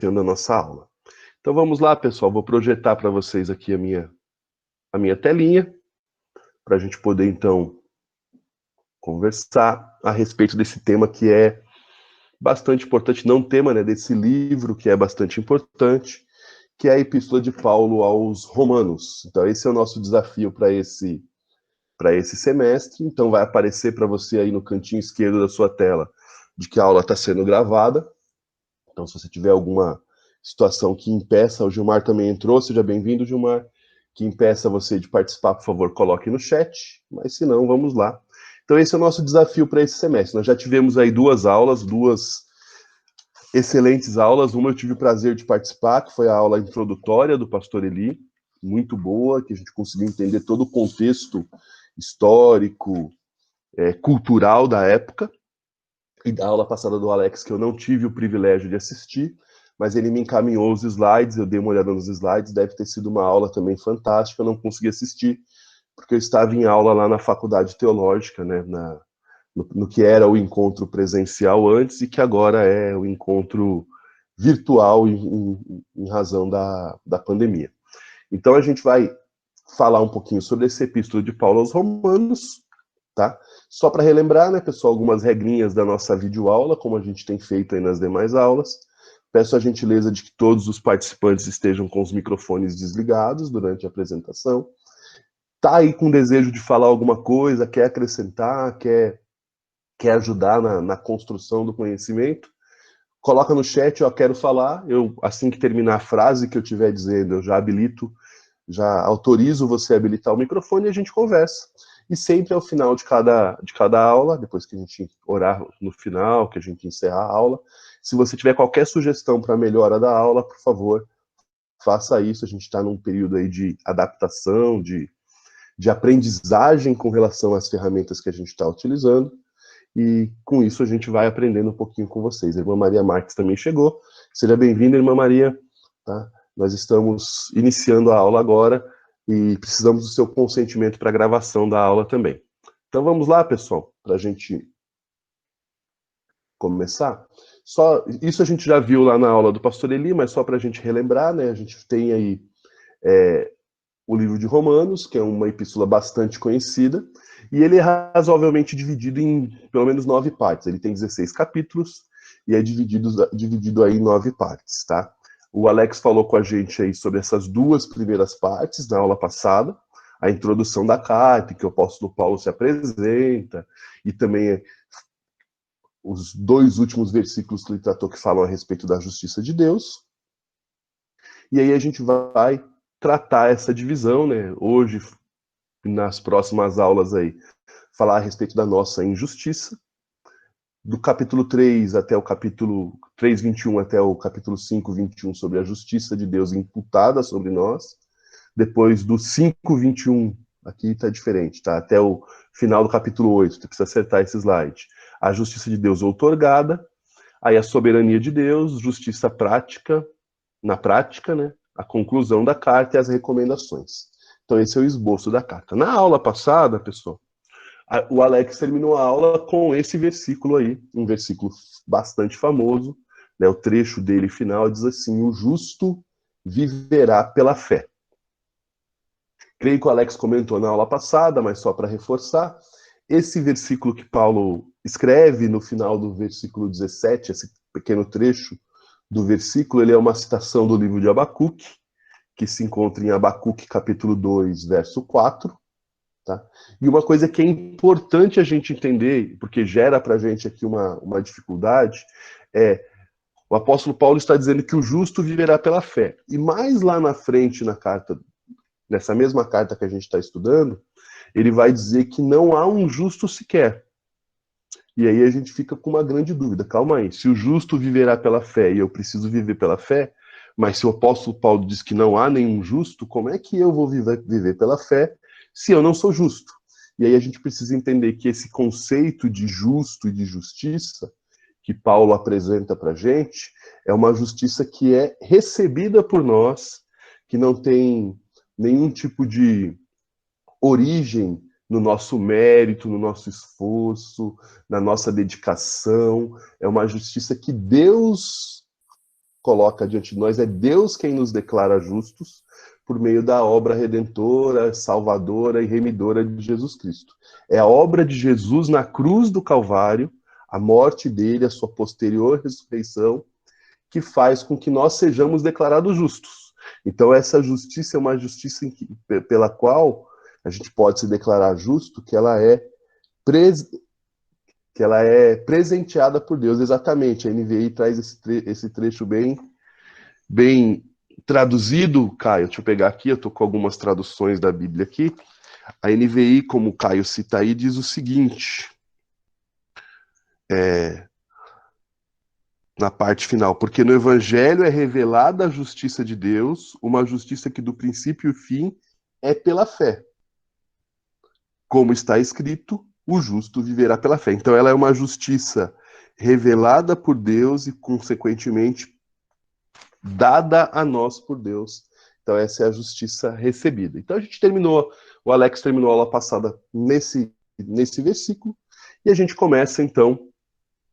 iniciando a nossa aula. Então vamos lá, pessoal, vou projetar para vocês aqui a minha telinha, para a gente poder, então, conversar a respeito desse tema que é bastante importante, não tema, né, desse livro que é bastante importante, que é a Epístola de Paulo aos Romanos. Então esse é o nosso desafio para esse semestre. Então vai aparecer para você aí no cantinho esquerdo da sua tela de que a aula está sendo gravada. Então se você tiver alguma situação que impeça, o Gilmar também entrou, seja bem-vindo, Gilmar, que impeça você de participar, por favor, coloque no chat, mas se não, vamos lá. Então esse é o nosso desafio para esse semestre. Nós já tivemos aí duas excelentes aulas. Uma eu tive o prazer de participar, que foi a aula introdutória do pastor Eli, muito boa, que a gente conseguiu entender todo o contexto histórico, cultural da época. E da aula passada do Alex, que eu não tive o privilégio de assistir, mas ele me encaminhou os slides, eu dei uma olhada nos slides, deve ter sido uma aula também fantástica, eu não consegui assistir, porque eu estava em aula lá na Faculdade Teológica, né, no que era o encontro presencial antes e que agora é o encontro virtual em razão da pandemia. Então a gente vai falar um pouquinho sobre esse epístola de Paulo aos Romanos, tá? Só para relembrar, né, pessoal, algumas regrinhas da nossa videoaula, como a gente tem feito aí nas demais aulas. Peço a gentileza de que todos os participantes estejam com os microfones desligados durante a apresentação. Tá aí com desejo de falar alguma coisa, quer acrescentar, quer ajudar na construção do conhecimento, coloca no chat, eu quero falar, eu, assim que terminar a frase que eu estiver dizendo, eu já autorizo você a habilitar o microfone e a gente conversa. E sempre ao final de cada aula, depois que a gente orar no final, que a gente encerrar a aula, se você tiver qualquer sugestão para melhora da aula, por favor, faça isso. A gente está num período aí de adaptação, de aprendizagem com relação às ferramentas que a gente está utilizando. E com isso a gente vai aprendendo um pouquinho com vocês. A irmã Maria Marques também chegou. Seja bem-vinda, irmã Maria. Tá? Nós estamos iniciando a aula agora e precisamos do seu consentimento para a gravação da aula também. Então vamos lá, pessoal, para a gente começar. Isso a gente já viu lá na aula do pastor Eli, mas só para a gente relembrar, né? A gente tem aí o livro de Romanos, que é uma epístola bastante conhecida, e ele é razoavelmente dividido em pelo menos 9 partes. Ele tem 16 capítulos e é dividido aí em 9 partes, tá? O Alex falou com a gente aí sobre essas duas primeiras partes na aula passada, a introdução da carta, em que o apóstolo Paulo se apresenta, e também os 2 últimos versículos que ele tratou que falam a respeito da justiça de Deus. E aí a gente vai tratar essa divisão, né? Hoje, nas próximas aulas aí, falar a respeito da nossa injustiça, do capítulo 3 até o capítulo 3:21 até o capítulo 5:21 sobre a justiça de Deus imputada sobre nós, depois do 5:21, aqui está diferente, tá? Até o final do capítulo 8, você precisa acertar esse slide. A justiça de Deus outorgada, aí a soberania de Deus, justiça prática, na prática, né? A conclusão da carta e as recomendações. Então esse é o esboço da carta. Na aula passada, pessoal, o Alex terminou a aula com esse versículo aí, um versículo bastante famoso, né? O trecho dele final diz assim: o justo viverá pela fé. Creio que o Alex comentou na aula passada, mas só para reforçar, esse versículo que Paulo escreve no final do versículo 17, esse pequeno trecho do versículo, ele é uma citação do livro de Abacuque, que se encontra em Abacuque capítulo 2, verso 4. Tá? E uma coisa que é importante a gente entender, porque gera para a gente aqui uma dificuldade, o apóstolo Paulo está dizendo que o justo viverá pela fé. E mais lá na frente, na carta, nessa mesma carta que a gente está estudando, ele vai dizer que não há um justo sequer. E aí a gente fica com uma grande dúvida. Calma aí, se o justo viverá pela fé e eu preciso viver pela fé, mas se o apóstolo Paulo diz que não há nenhum justo, como é que eu vou viver pela fé se eu não sou justo? E aí a gente precisa entender que esse conceito de justo e de justiça que Paulo apresenta para a gente é uma justiça que é recebida por nós, que não tem nenhum tipo de origem no nosso mérito, no nosso esforço, na nossa dedicação. É uma justiça que Deus coloca diante de nós, é Deus quem nos declara justos por meio da obra redentora, salvadora e remidora de Jesus Cristo. É a obra de Jesus na cruz do Calvário, a morte dele, a sua posterior ressurreição, que faz com que nós sejamos declarados justos. Então essa justiça é uma justiça pela qual a gente pode se declarar justo, que ela é presenteada por Deus, exatamente. A NVI traz esse trecho bem traduzido, Caio. Deixa eu pegar aqui, eu estou com algumas traduções da Bíblia aqui. A NVI, como o Caio cita aí, diz o seguinte, na parte final, porque no Evangelho é revelada a justiça de Deus, uma justiça que do princípio e fim é pela fé. Como está escrito, o justo viverá pela fé. Então ela é uma justiça revelada por Deus e, consequentemente, dada a nós por Deus. Então essa é a justiça recebida. Então a gente terminou, o Alex terminou a aula passada nesse versículo, e a gente começa então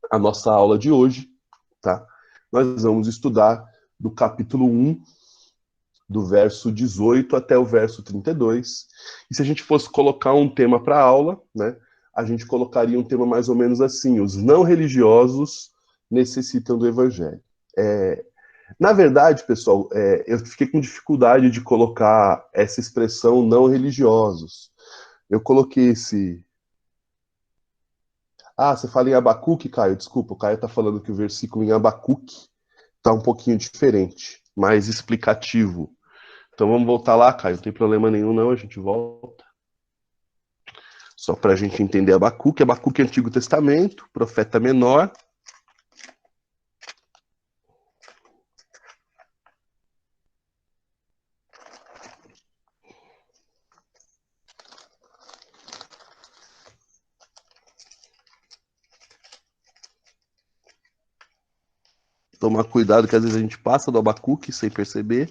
a nossa aula de hoje, tá? Nós vamos estudar do capítulo 1, do verso 18 até o verso 32. E se a gente fosse colocar um tema para a aula, né, a gente colocaria um tema mais ou menos assim: os não religiosos necessitam do evangelho. Na verdade, pessoal, eu fiquei com dificuldade de colocar essa expressão não religiosos. Eu coloquei esse... Ah, você fala em Abacuque, Caio? Desculpa, o Caio está falando que o versículo em Abacuque está um pouquinho diferente, mais explicativo. Então vamos voltar lá, Caio. Não tem problema nenhum, não. A gente volta. Só para a gente entender Abacuque. Abacuque é Antigo Testamento, profeta menor. Tomar cuidado que às vezes a gente passa do Abacuque sem perceber.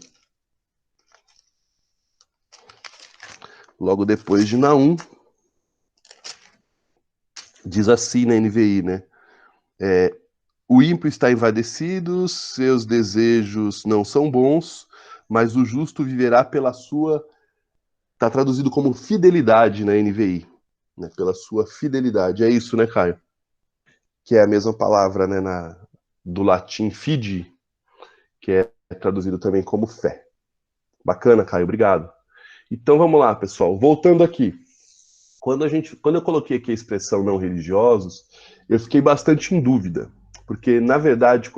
Logo depois de Naum. Diz assim na NVI, né? O ímpio está envadecido, seus desejos não são bons, mas o justo viverá pela sua... Está traduzido como fidelidade na NVI, né? Pela sua fidelidade. É isso, né, Caio? Que é a mesma palavra, né, do latim fide, que é traduzido também como fé. Bacana, Caio, obrigado. Então vamos lá, pessoal. Voltando aqui. Quando eu coloquei aqui a expressão não religiosos, eu fiquei bastante em dúvida, porque na verdade,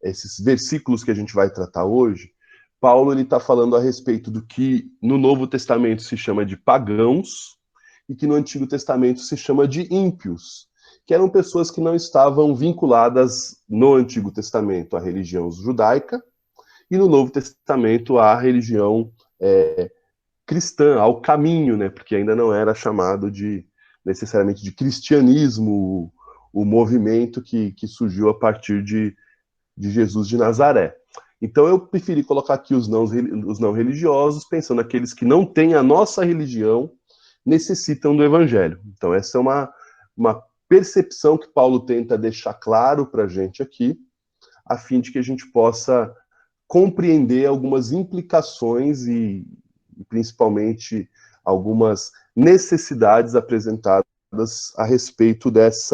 esses versículos que a gente vai tratar hoje, Paulo ele está falando a respeito do que no Novo Testamento se chama de pagãos e que no Antigo Testamento se chama de ímpios, que eram pessoas que não estavam vinculadas no Antigo Testamento à religião judaica e no Novo Testamento à religião cristã, ao caminho, né? Porque ainda não era chamado necessariamente de cristianismo o movimento que surgiu a partir de Jesus de Nazaré. Então eu preferi colocar aqui os não religiosos, pensando aqueles que não têm a nossa religião, necessitam do evangelho. Então essa é uma percepção que Paulo tenta deixar claro para a gente aqui, a fim de que a gente possa compreender algumas implicações e principalmente algumas necessidades apresentadas a respeito das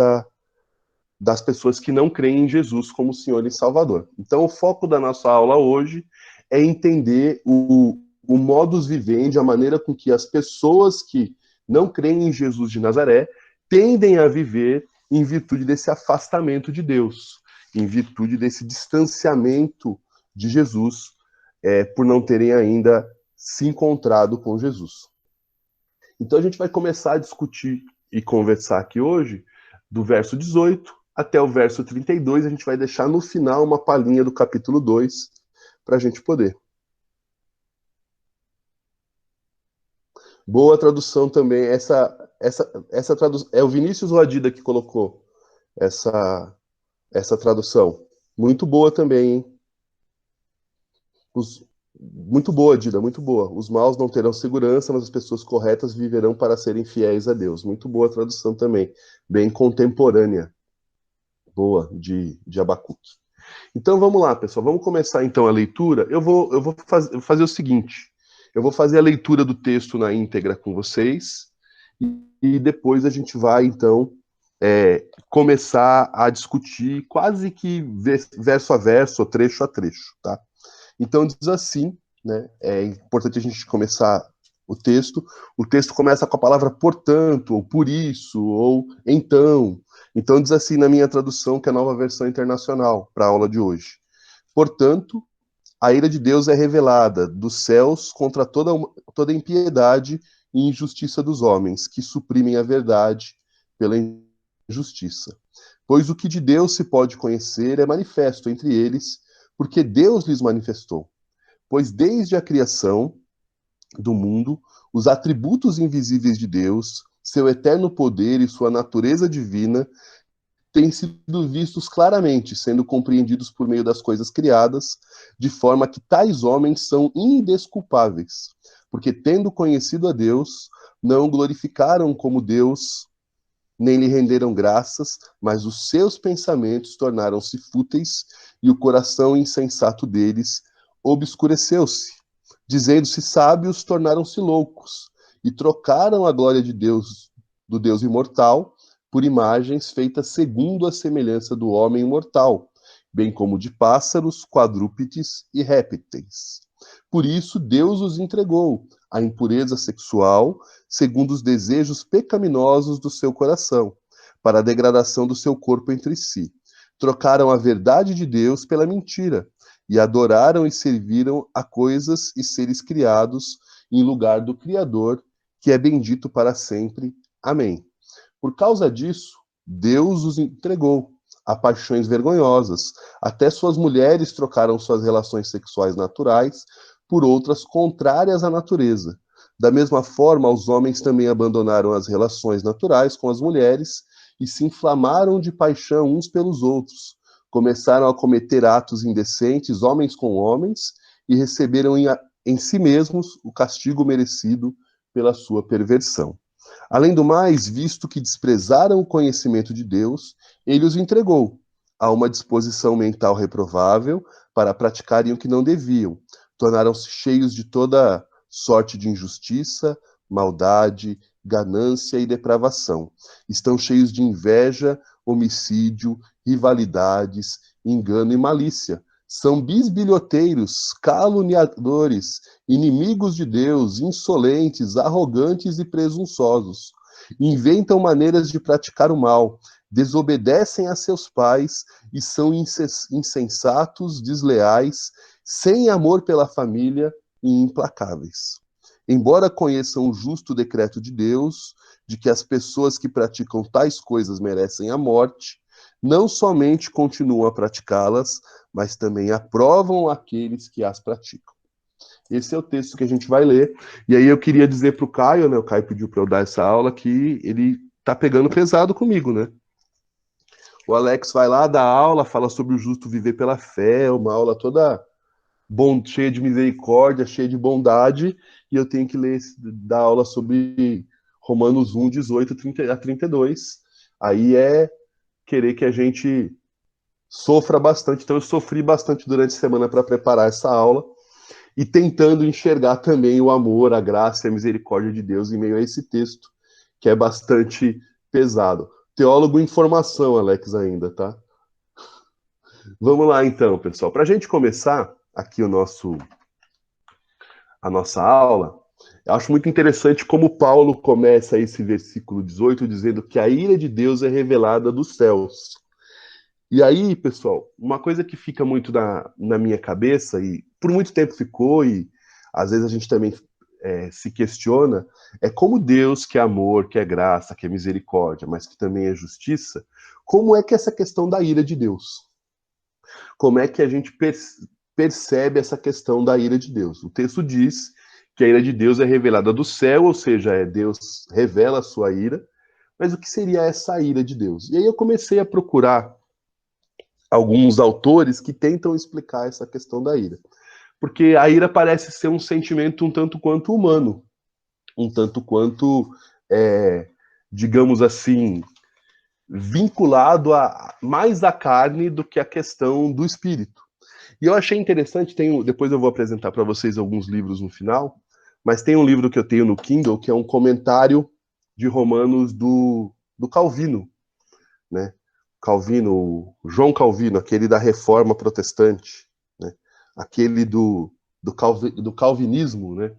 pessoas que não creem em Jesus como Senhor e Salvador. Então, o foco da nossa aula hoje é entender o modus vivendi, a maneira com que as pessoas que não creem em Jesus de Nazaré tendem a viver em virtude desse afastamento de Deus, em virtude desse distanciamento de Jesus, por não terem ainda se encontrado com Jesus. Então a gente vai começar a discutir e conversar aqui hoje do verso 18 até o verso 32, a gente vai deixar no final uma palhinha do capítulo 2 para a gente poder. Boa tradução também. Essa tradução é o Vinícius Ladida que colocou essa tradução. Muito boa também, hein? Muito boa, Dida, muito boa. Os maus não terão segurança, mas as pessoas corretas viverão para serem fiéis a Deus. Muito boa tradução também. Bem contemporânea. Boa, de Abacuque. Então vamos lá, pessoal. Vamos começar então a leitura. Eu vou fazer o seguinte: eu vou fazer a leitura do texto na íntegra com vocês e depois a gente vai então começar a discutir quase que verso a verso, ou trecho a trecho, tá? Então diz assim, né? É importante a gente começar o texto. O texto começa com a palavra portanto, ou por isso, ou então. Então diz assim na minha tradução, que é a Nova Versão Internacional, para a aula de hoje. Portanto, a ira de Deus é revelada dos céus contra toda impiedade e injustiça dos homens, que suprimem a verdade pela injustiça. Pois o que de Deus se pode conhecer é manifesto entre eles, porque Deus lhes manifestou. Pois desde a criação do mundo, os atributos invisíveis de Deus, seu eterno poder e sua natureza divina têm sido vistos claramente, sendo compreendidos por meio das coisas criadas, de forma que tais homens são indesculpáveis, porque tendo conhecido a Deus, não o glorificaram como Deus, nem lhe renderam graças, mas os seus pensamentos tornaram-se fúteis e o coração insensato deles obscureceu-se. Dizendo-se sábios, tornaram-se loucos e trocaram a glória de Deus, do Deus imortal, por imagens feitas segundo a semelhança do homem mortal, bem como de pássaros, quadrúpedes e répteis. Por isso, Deus os entregou à impureza sexual, segundo os desejos pecaminosos do seu coração, para a degradação do seu corpo entre si. Trocaram a verdade de Deus pela mentira, e adoraram e serviram a coisas e seres criados em lugar do Criador, que é bendito para sempre. Amém. Por causa disso, Deus os entregou a paixões vergonhosas. Até suas mulheres trocaram suas relações sexuais naturais por outras contrárias à natureza. Da mesma forma, os homens também abandonaram as relações naturais com as mulheres e se inflamaram de paixão uns pelos outros. Começaram a cometer atos indecentes, homens com homens, e receberam em si mesmos o castigo merecido pela sua perversão. Além do mais, visto que desprezaram o conhecimento de Deus, ele os entregou a uma disposição mental reprovável para praticarem o que não deviam. Tornaram-se cheios de toda sorte de injustiça, maldade, ganância e depravação. Estão cheios de inveja, homicídio, rivalidades, engano e malícia. São bisbilhoteiros, caluniadores, inimigos de Deus, insolentes, arrogantes e presunçosos. Inventam maneiras de praticar o mal, desobedecem a seus pais e são insensatos, desleais, sem amor pela família e implacáveis. Embora conheçam o justo decreto de Deus, de que as pessoas que praticam tais coisas merecem a morte, não somente continuam a praticá-las, mas também aprovam aqueles que as praticam. Esse é o texto que a gente vai ler. E aí eu queria dizer para o Caio, né? O Caio pediu para eu dar essa aula, que ele tá pegando pesado comigo, né? O Alex vai lá dar aula, fala sobre o justo viver pela fé, uma aula toda cheia de misericórdia, cheia de bondade, e eu tenho que dar aula sobre Romanos 1, 18 a 32. Aí é querer que a gente sofra bastante. Então eu sofri bastante durante a semana para preparar essa aula e tentando enxergar também o amor, a graça e a misericórdia de Deus em meio a esse texto, que é bastante pesado. Teólogo em formação, Alex, ainda, tá? Vamos lá então, pessoal. Para a gente começar aqui a nossa aula, eu acho muito interessante como Paulo começa esse versículo 18 dizendo que a ira de Deus é revelada dos céus. E aí, pessoal, uma coisa que fica muito na minha cabeça, e por muito tempo ficou, e às vezes a gente também se questiona, é como Deus, que é amor, que é graça, que é misericórdia, mas que também é justiça, como é que essa questão da ira de Deus? Como é que a gente percebe essa questão da ira de Deus? O texto diz que a ira de Deus é revelada do céu, ou seja, Deus revela a sua ira, mas o que seria essa ira de Deus? E aí eu comecei a procurar alguns autores que tentam explicar essa questão da ira. Porque a ira parece ser um sentimento um tanto quanto humano, um tanto quanto, digamos assim, vinculado a mais a carne do que a questão do espírito. E eu achei interessante, depois eu vou apresentar para vocês alguns livros no final, mas tem um livro que eu tenho no Kindle, que é um comentário de Romanos do Calvino, né? Calvino, João Calvino, aquele da Reforma Protestante, né? Aquele do calvinismo, né?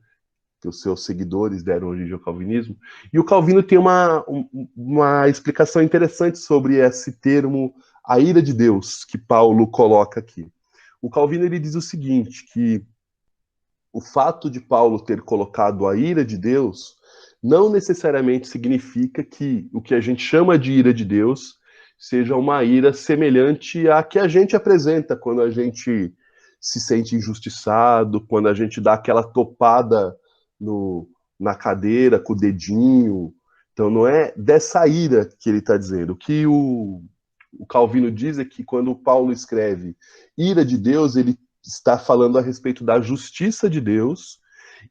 Que os seus seguidores deram origem ao calvinismo. E o Calvino tem uma explicação interessante sobre esse termo, a ira de Deus, que Paulo coloca aqui. O Calvino ele diz o seguinte, que o fato de Paulo ter colocado a ira de Deus não necessariamente significa que o que a gente chama de ira de Deus seja uma ira semelhante à que a gente apresenta quando a gente se sente injustiçado, quando a gente dá aquela topada na cadeira com o dedinho. Então não é dessa ira que ele está dizendo. O que o Calvino diz é que quando Paulo escreve ira de Deus, ele está falando a respeito da justiça de Deus,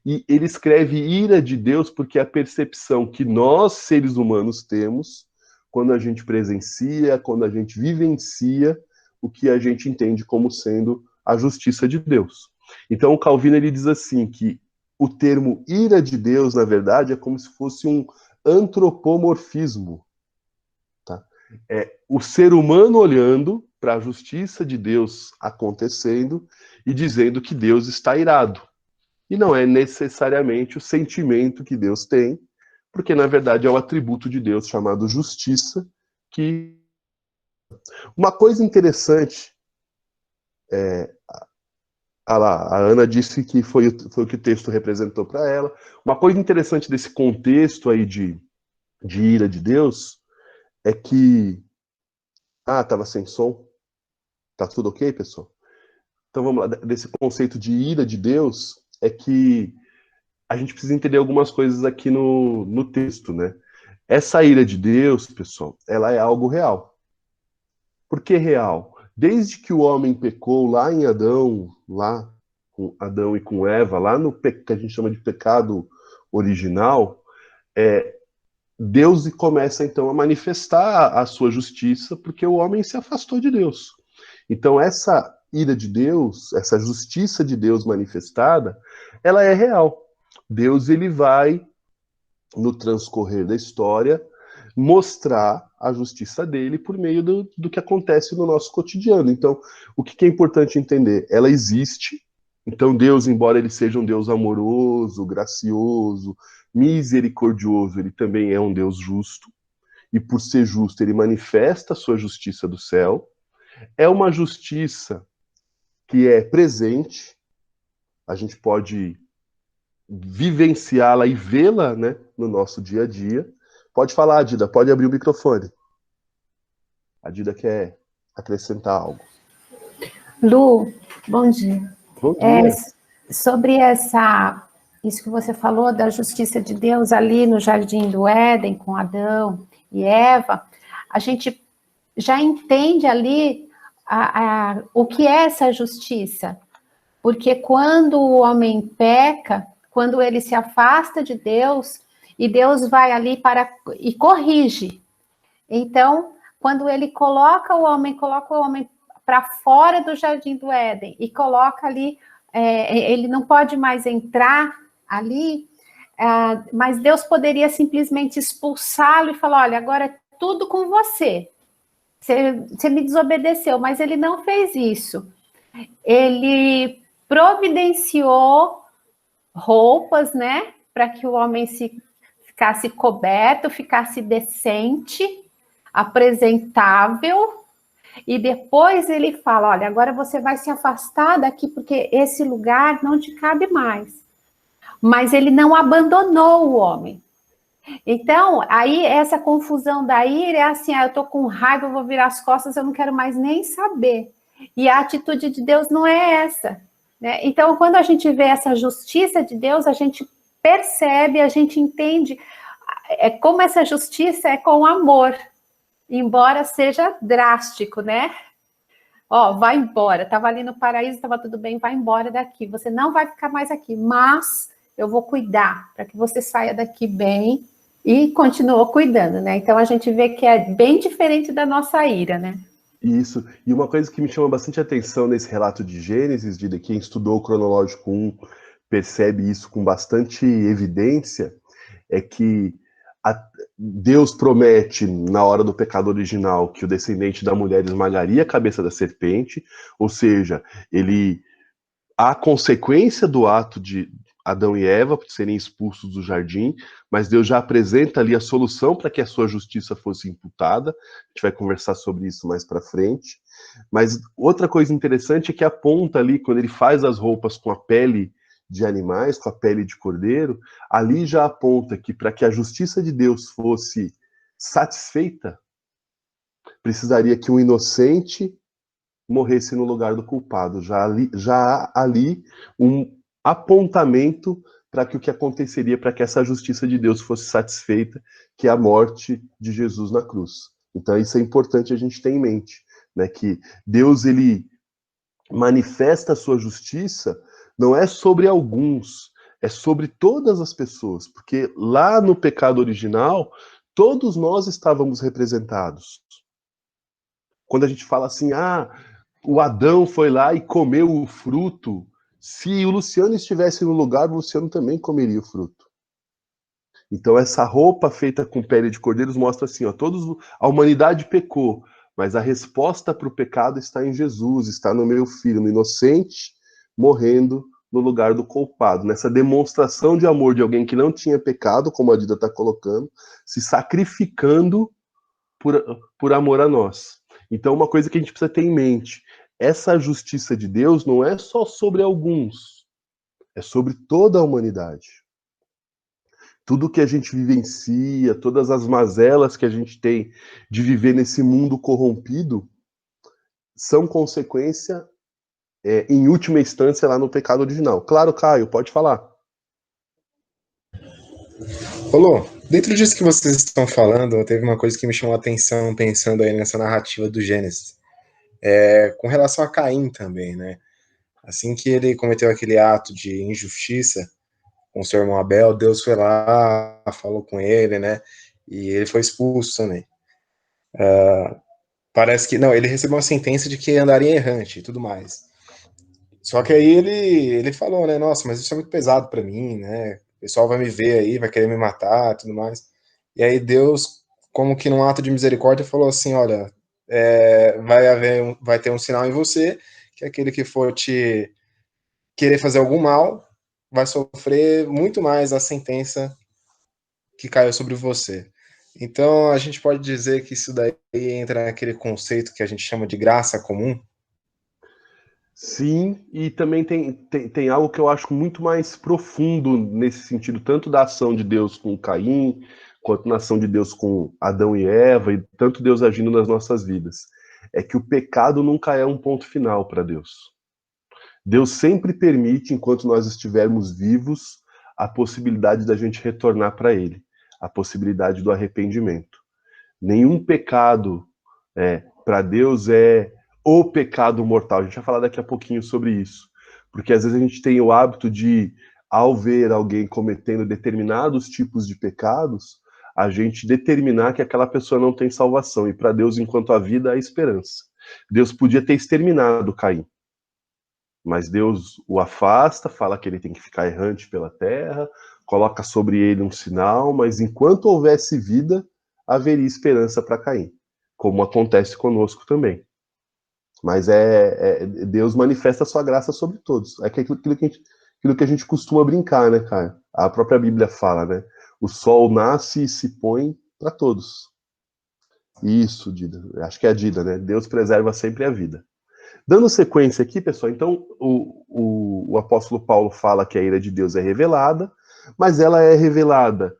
e ele escreve ira de Deus porque é a percepção que nós, seres humanos, temos quando a gente presencia, quando a gente vivencia o que a gente entende como sendo a justiça de Deus. Então o Calvino ele diz assim, que o termo ira de Deus, na verdade, é como se fosse um antropomorfismo. Tá? É o ser humano olhando para a justiça de Deus acontecendo e dizendo que Deus está irado. E não é necessariamente o sentimento que Deus tem, porque na verdade é o atributo de Deus chamado justiça, que... Uma coisa interessante, a Ana disse que foi o que o texto representou para ela. Uma coisa interessante desse contexto aí de ira de Deus é que... tava sem som. Tá tudo ok, pessoal? Então vamos lá, desse conceito de ira de Deus, é que a gente precisa entender algumas coisas aqui no texto, né? Essa ira de Deus, pessoal, ela é algo real. Por que real? Desde que o homem pecou lá em Adão, lá com Adão e com Eva, lá no que a gente chama de pecado original, Deus começa então a manifestar a sua justiça, porque o homem se afastou de Deus. Então essa ira de Deus, essa justiça de Deus manifestada, ela é real. Deus ele vai, no transcorrer da história, mostrar a justiça dele por meio do que acontece no nosso cotidiano. Então, o que é importante entender? Ela existe. Então, Deus, embora ele seja um Deus amoroso, gracioso, misericordioso, ele também é um Deus justo. E por ser justo, ele manifesta a sua justiça do céu. É uma justiça que é presente. A gente pode vivenciá-la e vê-la, né, no nosso dia a dia. Pode falar, Dida, pode abrir o microfone. A Dida quer acrescentar algo. Lu, bom dia. Bom dia. Sobre isso que você falou da justiça de Deus ali no Jardim do Éden, com Adão e Eva, a gente já entende ali o que é essa justiça. Porque quando o homem peca, quando ele se afasta de Deus, e Deus vai ali e corrige. Então, quando ele coloca o homem para fora do Jardim do Éden e coloca ali, ele não pode mais entrar ali, mas Deus poderia simplesmente expulsá-lo e falar, olha, agora é tudo com você. Você me desobedeceu, mas ele não fez isso. Ele providenciou roupas, né, para que o homem ficasse coberto, ficasse decente, apresentável, e depois ele fala, olha, agora você vai se afastar daqui, porque esse lugar não te cabe mais. Mas ele não abandonou o homem. Então, aí essa confusão da ira é assim, eu tô com raiva, eu vou virar as costas, eu não quero mais nem saber. E a atitude de Deus não é essa, né? Então, quando a gente vê essa justiça de Deus, a gente percebe, a gente entende como essa justiça é com amor, embora seja drástico, né? Vai embora, estava ali no paraíso, estava tudo bem, vai embora daqui, você não vai ficar mais aqui, mas eu vou cuidar para que você saia daqui bem E continuou cuidando, né? Então a gente vê que é bem diferente da nossa ira, né? Isso. E uma coisa que me chama bastante atenção nesse relato de Gênesis, de quem estudou o cronológico 1 percebe isso com bastante evidência, é que Deus promete, na hora do pecado original, que o descendente da mulher esmagaria a cabeça da serpente, ou seja, a consequência do ato de Adão e Eva serem expulsos do jardim, mas Deus já apresenta ali a solução para que a sua justiça fosse imputada. A gente vai conversar sobre isso mais para frente. Mas outra coisa interessante é que aponta ali, quando ele faz as roupas com a pele de animais, com a pele de cordeiro, ali já aponta que para que a justiça de Deus fosse satisfeita, precisaria que um inocente morresse no lugar do culpado. Já há ali um apontamento para que o que aconteceria para que essa justiça de Deus fosse satisfeita, que é a morte de Jesus na cruz. Então isso é importante a gente ter em mente, né, que Deus ele manifesta a sua justiça não é sobre alguns, é sobre todas as pessoas, porque lá no pecado original, todos nós estávamos representados. Quando a gente fala assim, o Adão foi lá e comeu o fruto, se o Luciano estivesse no lugar, o Luciano também comeria o fruto. Então essa roupa feita com pele de cordeiros mostra assim, a humanidade pecou, mas a resposta para o pecado está em Jesus, está no meu filho, no inocente, morrendo no lugar do culpado, nessa demonstração de amor de alguém que não tinha pecado, como a Dida está colocando, se sacrificando por amor a nós. Então, uma coisa que a gente precisa ter em mente, essa justiça de Deus não é só sobre alguns, é sobre toda a humanidade. Tudo que a gente vivencia, todas as mazelas que a gente tem de viver nesse mundo corrompido, são consequência, em última instância, lá no pecado original. Claro, Caio, pode falar. Rolô, dentro disso que vocês estão falando, teve uma coisa que me chamou a atenção pensando aí nessa narrativa do Gênesis. Com relação a Caim também, né? Assim que ele cometeu aquele ato de injustiça com seu irmão Abel, Deus foi lá, falou com ele, né? E ele foi expulso também. Parece que, não, ele recebeu uma sentença de que andaria errante e tudo mais. Só que aí ele falou, né? Nossa, mas isso é muito pesado para mim, né? O pessoal vai me ver aí, vai querer me matar, tudo mais. E aí Deus, como que num ato de misericórdia, falou assim, olha, vai ter um sinal em você, que aquele que for te querer fazer algum mal, vai sofrer muito mais a sentença que caiu sobre você. Então, a gente pode dizer que isso daí entra naquele conceito que a gente chama de graça comum. Sim, e também tem algo que eu acho muito mais profundo nesse sentido, tanto da ação de Deus com Caim, quanto na ação de Deus com Adão e Eva, e tanto Deus agindo nas nossas vidas. É que o pecado nunca é um ponto final para Deus. Deus sempre permite, enquanto nós estivermos vivos, a possibilidade da gente retornar para Ele, a possibilidade do arrependimento. Nenhum pecado para Deus é o pecado mortal. A gente vai falar daqui a pouquinho sobre isso. Porque às vezes a gente tem o hábito de, ao ver alguém cometendo determinados tipos de pecados, a gente determinar que aquela pessoa não tem salvação. E para Deus, enquanto há vida, há esperança. Deus podia ter exterminado Caim. Mas Deus o afasta, fala que ele tem que ficar errante pela terra, coloca sobre ele um sinal, mas enquanto houvesse vida, haveria esperança para Caim, como acontece conosco também. Mas Deus manifesta a sua graça sobre todos. É aquilo que a gente costuma brincar, né, cara? A própria Bíblia fala, né? O sol nasce e se põe para todos. Isso, Dida. Acho que é a Dida, né? Deus preserva sempre a vida. Dando sequência aqui, pessoal, então o apóstolo Paulo fala que a ira de Deus é revelada, mas ela é revelada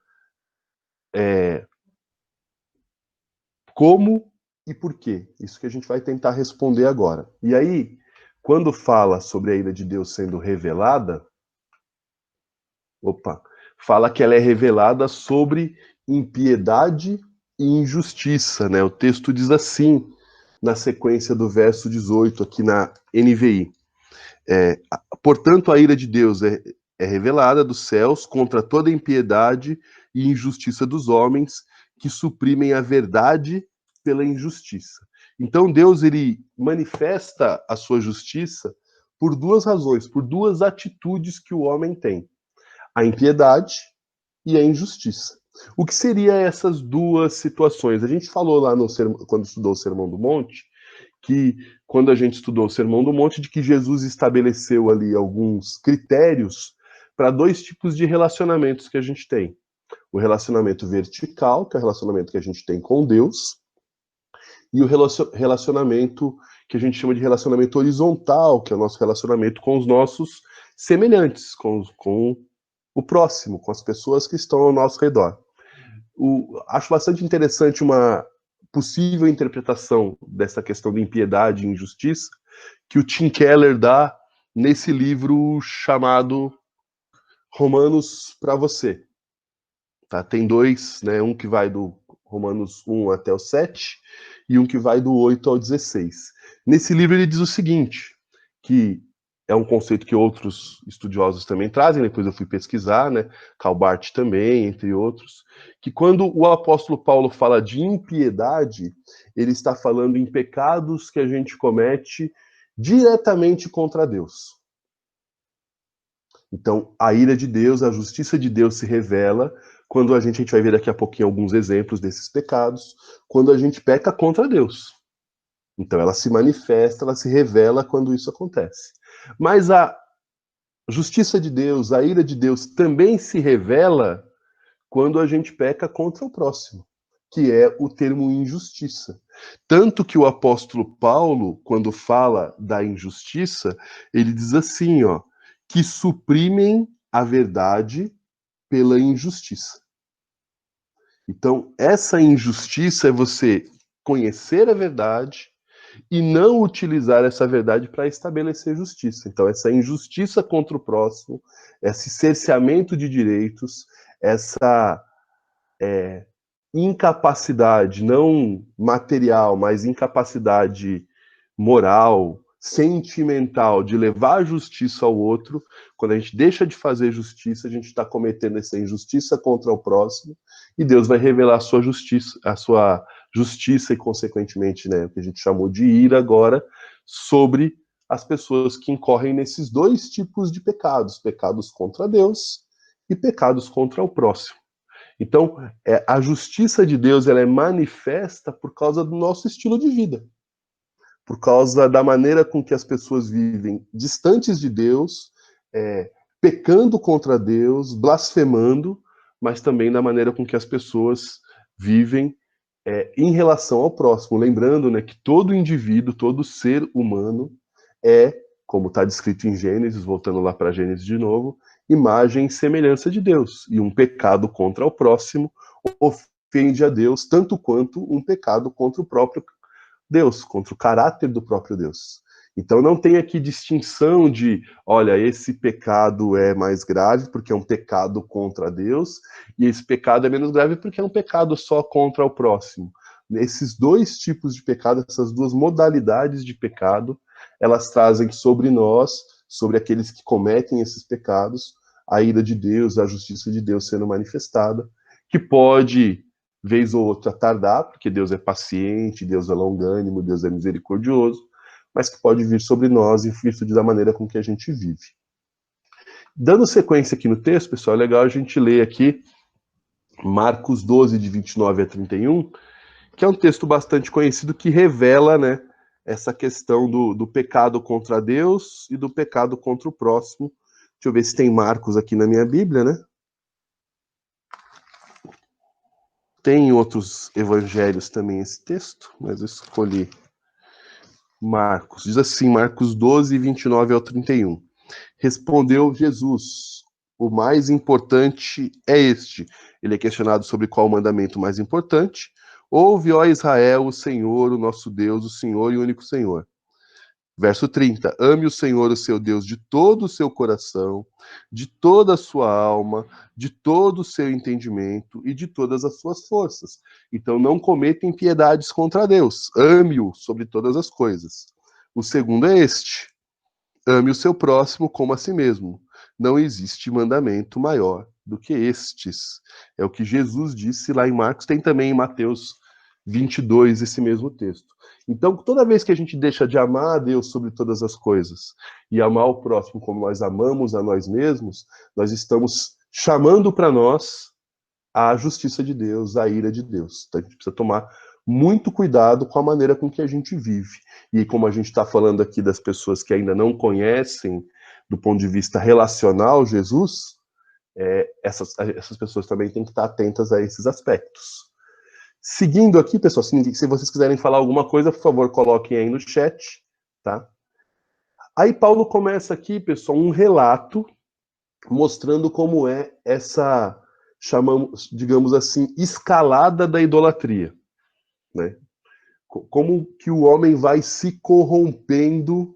como e por quê? Isso que a gente vai tentar responder agora. E aí, quando fala sobre a ira de Deus sendo revelada, fala que ela é revelada sobre impiedade e injustiça, né? O texto diz assim, na sequência do verso 18, aqui na NVI. Portanto, a ira de Deus é revelada dos céus contra toda impiedade e injustiça dos homens, que suprimem a verdade pela injustiça. Então Deus, ele manifesta a sua justiça por duas razões, por duas atitudes que o homem tem: a impiedade e a injustiça. O que seria essas duas situações? A gente falou lá quando estudou o Sermão do Monte, que quando a gente estudou o Sermão do Monte, de que Jesus estabeleceu ali alguns critérios para dois tipos de relacionamentos que a gente tem. O relacionamento vertical, que é o relacionamento que a gente tem com Deus, e o relacionamento que a gente chama de relacionamento horizontal, que é o nosso relacionamento com os nossos semelhantes, com o próximo, com as pessoas que estão ao nosso redor. Acho bastante interessante uma possível interpretação dessa questão de impiedade e injustiça que o Tim Keller dá nesse livro chamado Romanos para você. Tá? Tem dois, né? Um que vai do Romanos 1 até o 7 e um que vai do 8 ao 16. Nesse livro ele diz o seguinte, que é um conceito que outros estudiosos também trazem, depois eu fui pesquisar, né? Calbart também, entre outros, que quando o apóstolo Paulo fala de impiedade, ele está falando em pecados que a gente comete diretamente contra Deus. Então, a ira de Deus, a justiça de Deus se revela quando a gente vai ver daqui a pouquinho alguns exemplos desses pecados, quando a gente peca contra Deus. Então, ela se manifesta, ela se revela quando isso acontece. Mas a justiça de Deus, a ira de Deus também se revela quando a gente peca contra o próximo, que é o termo injustiça. Tanto que o apóstolo Paulo, quando fala da injustiça, ele diz assim, ó, que suprimem a verdade pela injustiça. Então, essa injustiça é você conhecer a verdade e não utilizar essa verdade para estabelecer justiça. Então, essa injustiça contra o próximo, esse cerceamento de direitos, essa incapacidade, não material, mas incapacidade moral, sentimental, de levar a justiça ao outro, quando a gente deixa de fazer justiça, a gente está cometendo essa injustiça contra o próximo, e Deus vai revelar a sua justiça e, consequentemente, né, o que a gente chamou de ira agora, sobre as pessoas que incorrem nesses dois tipos de pecados, pecados contra Deus e pecados contra o próximo. Então, a justiça de Deus, ela é manifesta por causa do nosso estilo de vida, por causa da maneira com que as pessoas vivem distantes de Deus, pecando contra Deus, blasfemando, mas também da maneira com que as pessoas vivem em relação ao próximo. Lembrando, né, que todo indivíduo, todo ser humano como está descrito em Gênesis, voltando lá para Gênesis de novo, imagem e semelhança de Deus. E um pecado contra o próximo ofende a Deus tanto quanto um pecado contra o próprio Deus, contra o caráter do próprio Deus. Então não tem aqui distinção de, olha, esse pecado é mais grave porque é um pecado contra Deus, e esse pecado é menos grave porque é um pecado só contra o próximo. Esses dois tipos de pecado, essas duas modalidades de pecado, elas trazem sobre nós, sobre aqueles que cometem esses pecados, a ira de Deus, a justiça de Deus sendo manifestada, que pode, vez ou outra, tardar, porque Deus é paciente, Deus é longânimo, Deus é misericordioso, mas que pode vir sobre nós em virtude da maneira com que a gente vive. Dando sequência aqui no texto, pessoal, é legal a gente ler aqui Marcos 12, de 29 a 31, que é um texto bastante conhecido que revela, né, essa questão do pecado contra Deus e do pecado contra o próximo. Deixa eu ver se tem Marcos aqui na minha Bíblia, né? Tem em outros evangelhos também esse texto, mas eu escolhi Marcos. Diz assim, Marcos 12, 29 ao 31. Respondeu Jesus, o mais importante é este. Ele é questionado sobre qual o mandamento mais importante. Ouve, ó Israel, o Senhor, o nosso Deus, o Senhor e o único Senhor. Verso 30. Ame o Senhor, o seu Deus, de todo o seu coração, de toda a sua alma, de todo o seu entendimento e de todas as suas forças. Então não cometa impiedades contra Deus. Ame-o sobre todas as coisas. O segundo é este. Ame o seu próximo como a si mesmo. Não existe mandamento maior do que estes. É o que Jesus disse lá em Marcos, tem também em Mateus 22 esse mesmo texto. Então, toda vez que a gente deixa de amar a Deus sobre todas as coisas e amar o próximo como nós amamos a nós mesmos, nós estamos chamando para nós a justiça de Deus, a ira de Deus. Então, a gente precisa tomar muito cuidado com a maneira com que a gente vive. E como a gente está falando aqui das pessoas que ainda não conhecem, do ponto de vista relacional, Jesus, essas pessoas também têm que estar atentas a esses aspectos. Seguindo aqui, pessoal, se vocês quiserem falar alguma coisa, por favor, coloquem aí no chat, tá? Aí Paulo começa aqui, pessoal, um relato mostrando como é essa, chamamos, digamos assim, escalada da idolatria, né? Como que o homem vai se corrompendo,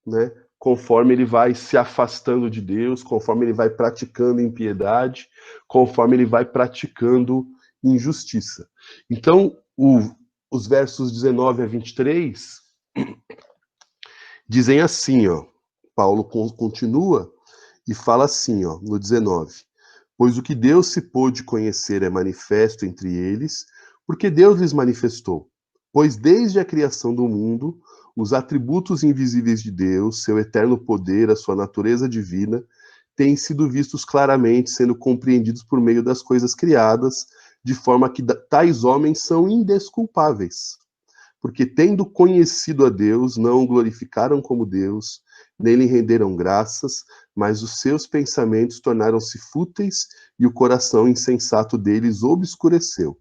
né? Conforme ele vai se afastando de Deus, conforme ele vai praticando impiedade, conforme ele vai praticando injustiça. Então, os versos 19 a 23 dizem assim, ó, Paulo continua e fala assim, ó, no 19: pois o que Deus se pôde conhecer é manifesto entre eles, porque Deus lhes manifestou. Pois desde a criação do mundo, os atributos invisíveis de Deus, seu eterno poder, a sua natureza divina, têm sido vistos claramente, sendo compreendidos por meio das coisas criadas, de forma que tais homens são indesculpáveis. Porque, tendo conhecido a Deus, não o glorificaram como Deus, nem lhe renderam graças, mas os seus pensamentos tornaram-se fúteis e o coração insensato deles obscureceu.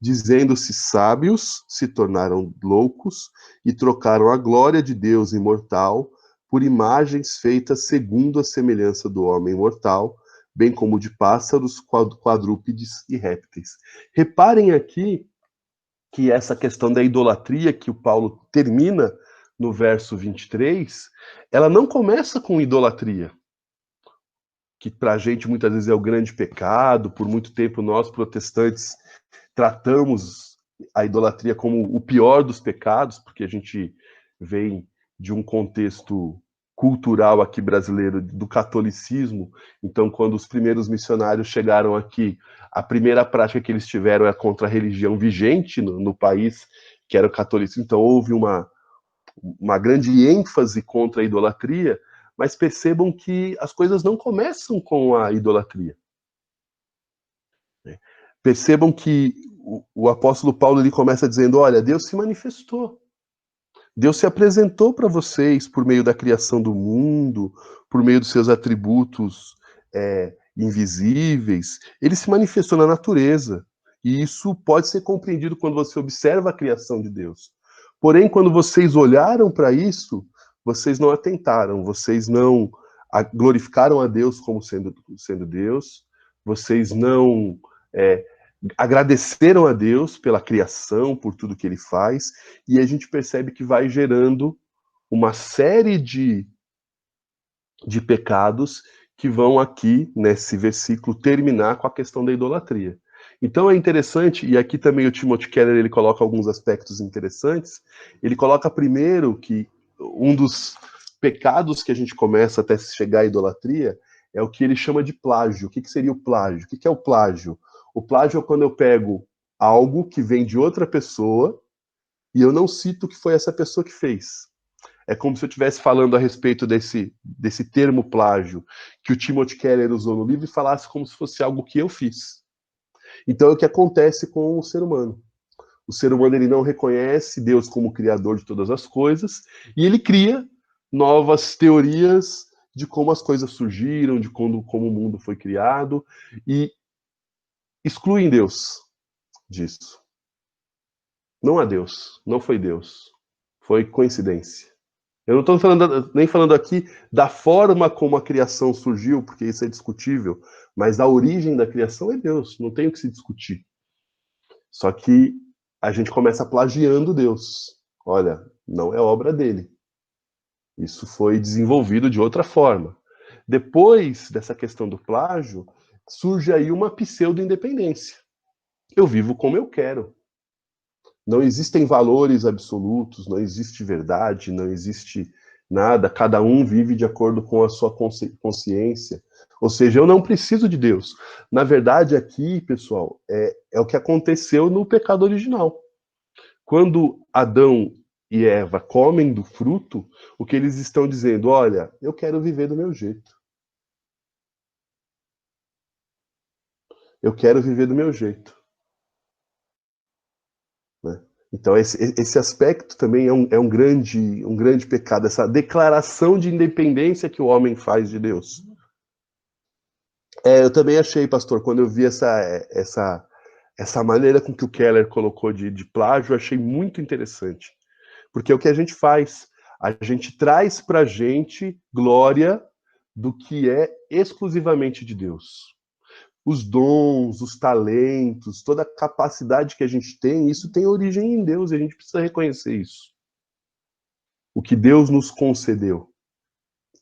Dizendo-se sábios, se tornaram loucos e trocaram a glória de Deus imortal por imagens feitas segundo a semelhança do homem mortal, bem como de pássaros, quadrúpedes e répteis. Reparem aqui que essa questão da idolatria que o Paulo termina no verso 23, ela não começa com idolatria, que para a gente muitas vezes é o grande pecado. Por muito tempo nós, protestantes, tratamos a idolatria como o pior dos pecados, porque a gente vem de um contexto cultural aqui brasileiro, do catolicismo. Então, quando os primeiros missionários chegaram aqui, a primeira prática que eles tiveram é contra a religião vigente no país, que era o catolicismo. Então, houve uma grande ênfase contra a idolatria, mas percebam que as coisas não começam com a idolatria. Percebam que o apóstolo Paulo ele começa dizendo, olha, Deus se manifestou. Deus se apresentou para vocês por meio da criação do mundo, por meio dos seus atributos invisíveis. Ele se manifestou na natureza. E isso pode ser compreendido quando você observa a criação de Deus. Porém, quando vocês olharam para isso, vocês não atentaram, vocês não glorificaram a Deus como sendo Deus, vocês não agradeceram a Deus pela criação, por tudo que ele faz, e a gente percebe que vai gerando uma série de pecados que vão aqui, nesse versículo, terminar com a questão da idolatria. Então é interessante, e aqui também o Timothy Keller ele coloca alguns aspectos interessantes. Ele coloca primeiro que um dos pecados que a gente começa até chegar à idolatria é o que ele chama de plágio. O que seria o plágio? O que é o plágio? O plágio é quando eu pego algo que vem de outra pessoa e eu não cito que foi essa pessoa que fez. É como se eu estivesse falando a respeito desse termo plágio que o Timothy Keller usou no livro e falasse como se fosse algo que eu fiz. Então é o que acontece com o ser humano. O ser humano ele não reconhece Deus como criador de todas as coisas e ele cria novas teorias de como as coisas surgiram, de como o mundo foi criado e excluem Deus disso. Não há Deus, não foi Deus, foi coincidência. Eu não estou nem falando aqui da forma como a criação surgiu, porque isso é discutível, mas a origem da criação é Deus, não tem o que se discutir. Só que a gente começa plagiando Deus. Olha, não é obra dele. Isso foi desenvolvido de outra forma. Depois dessa questão do plágio, surge aí uma pseudo-independência. Eu vivo como eu quero. Não existem valores absolutos, não existe verdade, não existe Nada, cada um vive de acordo com a sua consciência. Ou seja, eu não preciso de Deus. Na verdade, aqui, pessoal, é o que aconteceu no pecado original. Quando Adão e Eva comem do fruto, o que eles estão dizendo? Olha, eu quero viver do meu jeito. Eu quero viver do meu jeito. Né? Então, esse aspecto também é um grande pecado, essa declaração de independência que o homem faz de Deus. Eu também achei, pastor, quando eu vi essa maneira com que o Keller colocou de plágio, eu achei muito interessante. Porque é o que a gente faz. A gente traz para a gente glória do que é exclusivamente de Deus. Os dons, os talentos, toda a capacidade que a gente tem, isso tem origem em Deus e a gente precisa reconhecer isso. O que Deus nos concedeu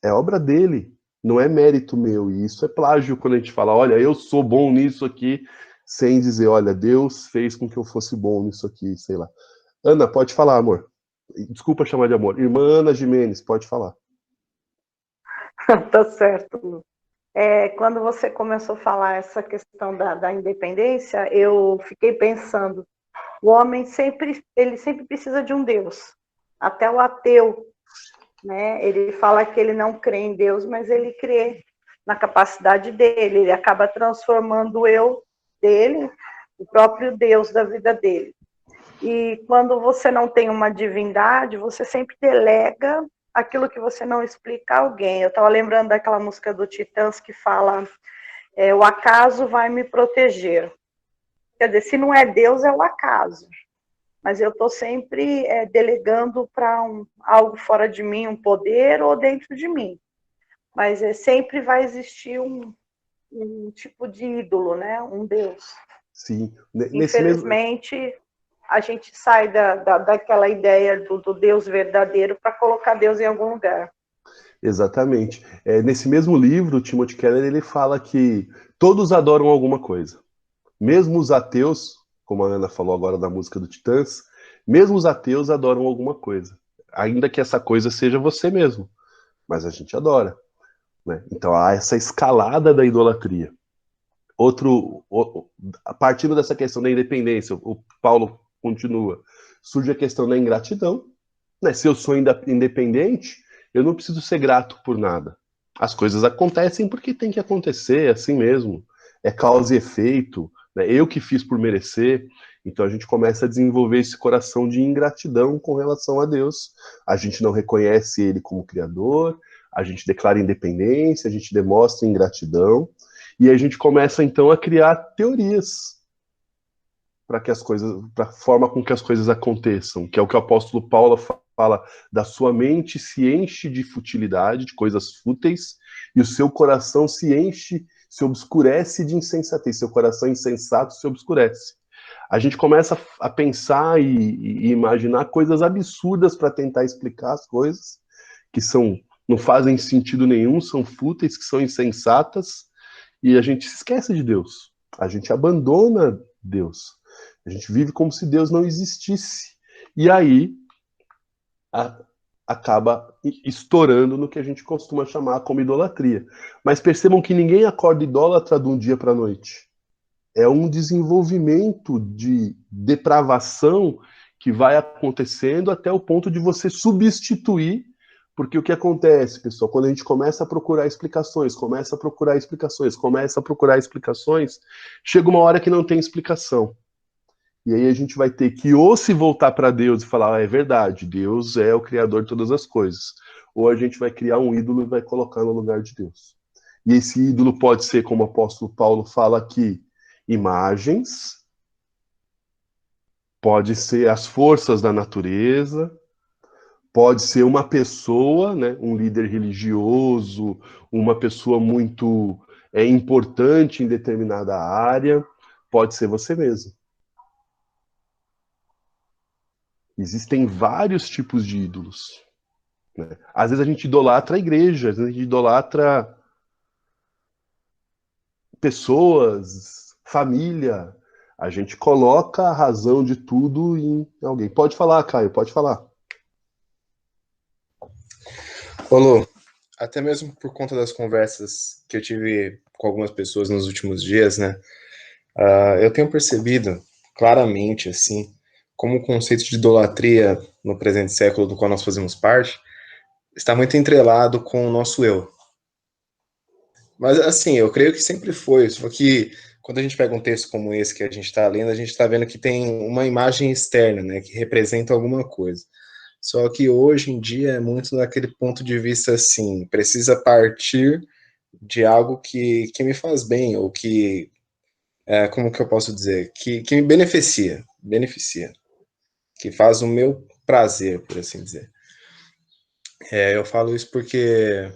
é obra dele, não é mérito meu. E isso é plágio quando a gente fala, olha, eu sou bom nisso aqui, sem dizer, olha, Deus fez com que eu fosse bom nisso aqui, sei lá. Ana, pode falar, amor. Desculpa chamar de amor. Irmã Ana Gimenez, pode falar. Tá certo. Quando você começou a falar essa questão da independência, eu fiquei pensando, o homem ele sempre precisa de um Deus. Até o ateu, né? Ele fala que ele não crê em Deus, mas ele crê na capacidade dele, ele acaba transformando o eu dele, o próprio Deus da vida dele. E quando você não tem uma divindade, você sempre delega aquilo que você não explica a alguém. Eu estava lembrando daquela música do Titãs que fala, o acaso vai me proteger. Quer dizer, se não é Deus, é o acaso. Mas eu estou sempre delegando para algo fora de mim, um poder, ou dentro de mim. Mas sempre vai existir um tipo de ídolo, né? Um Deus. Sim. Infelizmente, a gente sai daquela ideia do Deus verdadeiro para colocar Deus em algum lugar. Exatamente. Nesse mesmo livro, Timothy Keller, ele fala que todos adoram alguma coisa. Mesmo os ateus, como a Ana falou agora da música do Titãs, mesmo os ateus adoram alguma coisa. Ainda que essa coisa seja você mesmo. Mas a gente adora. Né? Então há essa escalada da idolatria. Partindo dessa questão da independência, o Paulo continua, surge a questão da ingratidão. Né? Se eu sou independente, eu não preciso ser grato por nada. As coisas acontecem porque tem que acontecer, assim mesmo. É causa e efeito. Né? Eu que fiz por merecer. Então a gente começa a desenvolver esse coração de ingratidão com relação a Deus. A gente não reconhece Ele como Criador, a gente declara independência, a gente demonstra ingratidão, e a gente começa então a criar teorias para a forma com que as coisas aconteçam, que é o que o apóstolo Paulo fala, da sua mente se enche de futilidade, de coisas fúteis, e o seu coração se obscurece de insensatez, seu coração insensato se obscurece. A gente começa a pensar e imaginar coisas absurdas para tentar explicar as coisas, que não fazem sentido nenhum, são fúteis, que são insensatas, e a gente se esquece de Deus. A gente abandona Deus. A gente vive como se Deus não existisse. E aí acaba estourando no que a gente costuma chamar como idolatria. Mas percebam que ninguém acorda idólatra de um dia para a noite. É um desenvolvimento de depravação que vai acontecendo até o ponto de você substituir. Porque o que acontece, pessoal, quando a gente começa a procurar explicações, chega uma hora que não tem explicação. E aí a gente vai ter que ou se voltar para Deus e falar, é verdade, Deus é o Criador de todas as coisas. Ou a gente vai criar um ídolo e vai colocar no lugar de Deus. E esse ídolo pode ser, como o apóstolo Paulo fala aqui, imagens, pode ser as forças da natureza, pode ser uma pessoa, né, um líder religioso, uma pessoa muito importante em determinada área, pode ser você mesmo. Existem vários tipos de ídolos. Né? Às vezes a gente idolatra a igreja, às vezes a gente idolatra pessoas, família. A gente coloca a razão de tudo em alguém. Pode falar, Caio, pode falar. Ô, Lu, até mesmo por conta das conversas que eu tive com algumas pessoas nos últimos dias, né? Eu tenho percebido claramente, assim, como o conceito de idolatria no presente século do qual nós fazemos parte está muito entrelado com o nosso eu. Mas, assim, eu creio que sempre foi, só que quando a gente pega um texto como esse que a gente está lendo, a gente está vendo que tem uma imagem externa, né, que representa alguma coisa. Só que hoje em dia é muito daquele ponto de vista assim, precisa partir de algo que me faz bem, ou que, como que eu posso dizer, que me beneficia, que faz o meu prazer, por assim dizer. Eu falo isso porque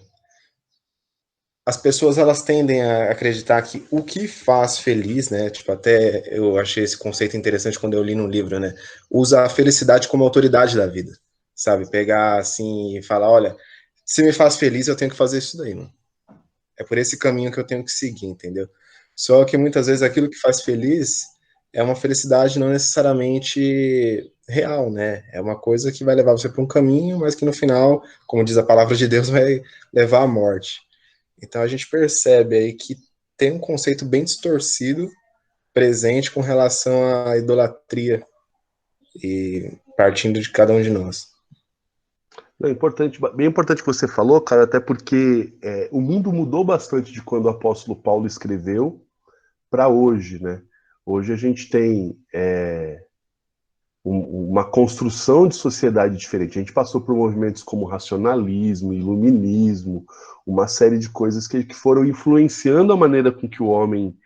as pessoas elas tendem a acreditar que o que faz feliz, né? Tipo, até eu achei esse conceito interessante quando eu li no livro, né? Usa a felicidade como autoridade da vida, sabe? Pegar assim e falar, olha, se me faz feliz, eu tenho que fazer isso daí, mano. É por esse caminho que eu tenho que seguir, entendeu? Só que muitas vezes aquilo que faz feliz é uma felicidade não necessariamente real, né? É uma coisa que vai levar você para um caminho, mas que no final, como diz a palavra de Deus, vai levar à morte. Então a gente percebe aí que tem um conceito bem distorcido presente com relação à idolatria e partindo de cada um de nós. Não, importante, bem importante que você falou, cara, até porque o mundo mudou bastante de quando o apóstolo Paulo escreveu para hoje, né? Hoje a gente tem uma construção de sociedade diferente. A gente passou por movimentos como racionalismo, iluminismo, uma série de coisas que foram influenciando a maneira com que o homem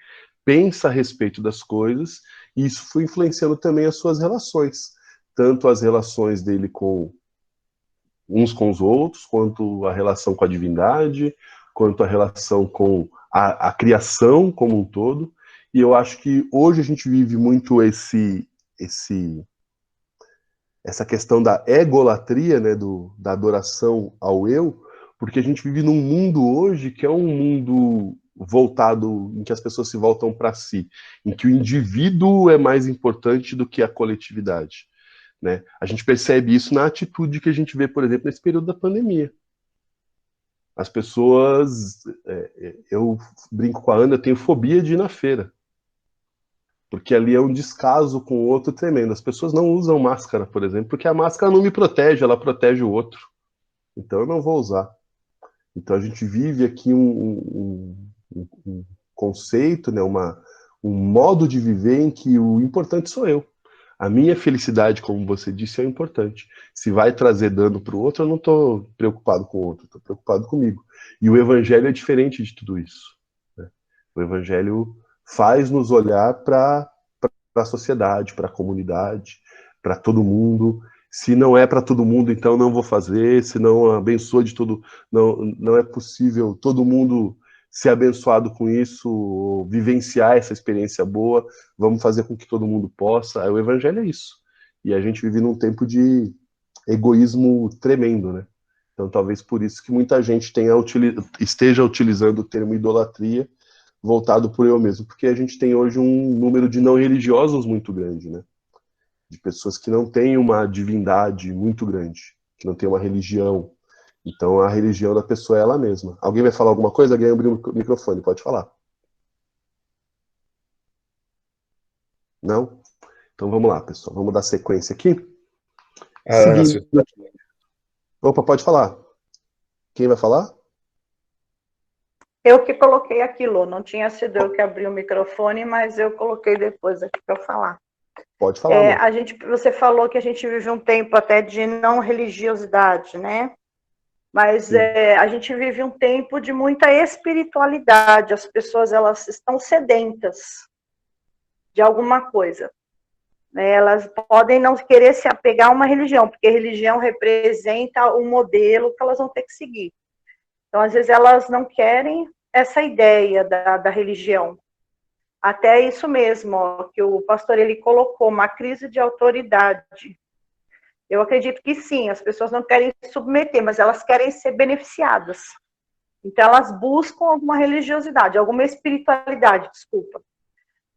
pensa a respeito das coisas, e isso foi influenciando também as suas relações, tanto as relações dele com uns com os outros, quanto a relação com a divindade, quanto a relação com a criação como um todo. E eu acho que hoje a gente vive muito essa questão da egolatria, né, da adoração ao eu, porque a gente vive num mundo hoje que é um mundo voltado, em que as pessoas se voltam para si, em que o indivíduo é mais importante do que a coletividade. Né? A gente percebe isso na atitude que a gente vê, por exemplo, nesse período da pandemia. As pessoas. Eu brinco com a Ana, eu tenho fobia de ir na feira. Porque ali é um descaso com o outro tremendo. As pessoas não usam máscara, por exemplo, porque a máscara não me protege, ela protege o outro. Então eu não vou usar. Então a gente vive aqui um conceito, né, um modo de viver em que o importante sou eu. A minha felicidade, como você disse, é importante. Se vai trazer dano para o outro, eu não estou preocupado com o outro, estou preocupado comigo. E o evangelho é diferente de tudo isso. Né? O evangelho faz nos olhar para a sociedade, para a comunidade, para todo mundo. Se não é para todo mundo, então não vou fazer. Se não abençoa de todo, não é possível todo mundo ser abençoado com isso, vivenciar essa experiência boa, vamos fazer com que todo mundo possa. O evangelho é isso. E a gente vive num tempo de egoísmo tremendo, né? Então talvez por isso que muita gente esteja utilizando o termo idolatria voltado por eu mesmo, porque a gente tem hoje um número de não religiosos muito grande, né? De pessoas que não têm uma divindade muito grande, que não tem uma religião. Então a religião da pessoa é ela mesma. Alguém vai falar alguma coisa? Alguém abriu o microfone, pode falar. Não? Então vamos lá, pessoal. Vamos dar sequência aqui. Seguindo. Opa, pode falar. Quem vai falar? Eu que coloquei aquilo, não tinha sido eu que abri o microfone, mas eu coloquei depois aqui para falar. Pode falar. Você falou que a gente vive um tempo até de não religiosidade, né? Mas a gente vive um tempo de muita espiritualidade. As pessoas elas estão sedentas de alguma coisa. Né? Elas podem não querer se apegar a uma religião, porque a religião representa um modelo que elas vão ter que seguir. Então, às vezes, elas não querem essa ideia da religião. Até isso mesmo, ó, que o pastor ele colocou, uma crise de autoridade. Eu acredito que sim, as pessoas não querem se submeter, mas elas querem ser beneficiadas. Então, elas buscam alguma religiosidade, alguma espiritualidade, desculpa.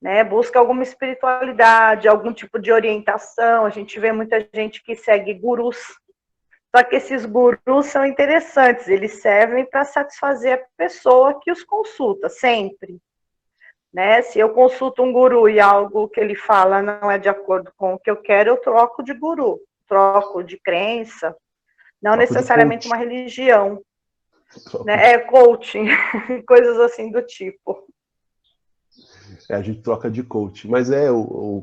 Né? Busca alguma espiritualidade, algum tipo de orientação. A gente vê muita gente que segue gurus, Só que esses gurus são interessantes, eles servem para satisfazer a pessoa que os consulta, sempre. Né? Se eu consulto um guru e algo que ele fala não é de acordo com o que eu quero, eu troco de guru, troco de crença, não Troco de necessariamente coach. uma religião. Troco Né? É coaching, coisas assim do tipo. A gente troca de coach. Mas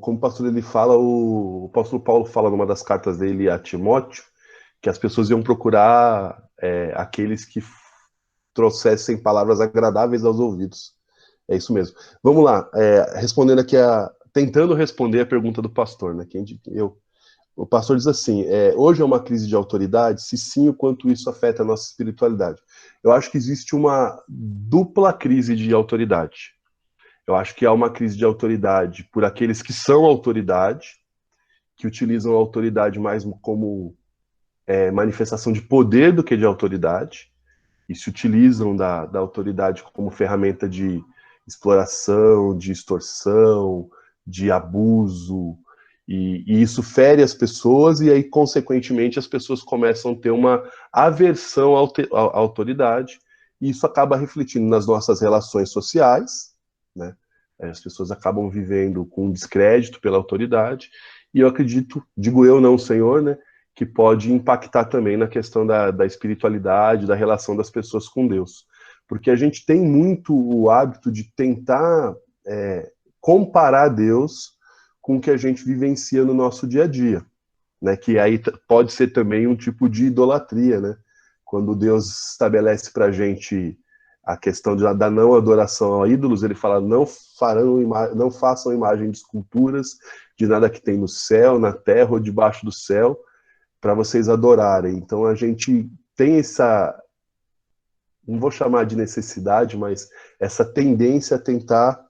como o pastor ele fala, o apóstolo Paulo fala numa das cartas dele a Timóteo, que as pessoas iam procurar aqueles que trouxessem palavras agradáveis aos ouvidos. É isso mesmo. Vamos lá, respondendo aqui tentando responder a pergunta do pastor, né? O pastor diz assim: hoje é uma crise de autoridade? Se sim, o quanto isso afeta a nossa espiritualidade? Eu acho que existe uma dupla crise de autoridade. Eu acho que há uma crise de autoridade por aqueles que são autoridade, que utilizam a autoridade mais como manifestação de poder do que de autoridade, e se utilizam da autoridade como ferramenta de exploração, de extorsão, de abuso, e isso fere as pessoas, e aí, consequentemente, as pessoas começam a ter uma aversão à autoridade, e isso acaba refletindo nas nossas relações sociais, né? As pessoas acabam vivendo com descrédito pela autoridade, e eu acredito, digo eu não, Senhor, né, que pode impactar também na questão da espiritualidade, da relação das pessoas com Deus. Porque a gente tem muito o hábito de tentar comparar Deus com o que a gente vivencia no nosso dia a dia, né? Que aí pode ser também um tipo de idolatria, né? Quando Deus estabelece para a gente a questão da não adoração a ídolos, ele fala: não façam imagem de esculturas de nada que tem no céu, na terra ou debaixo do céu, para vocês adorarem. Então a gente tem não vou chamar de necessidade, mas essa tendência a tentar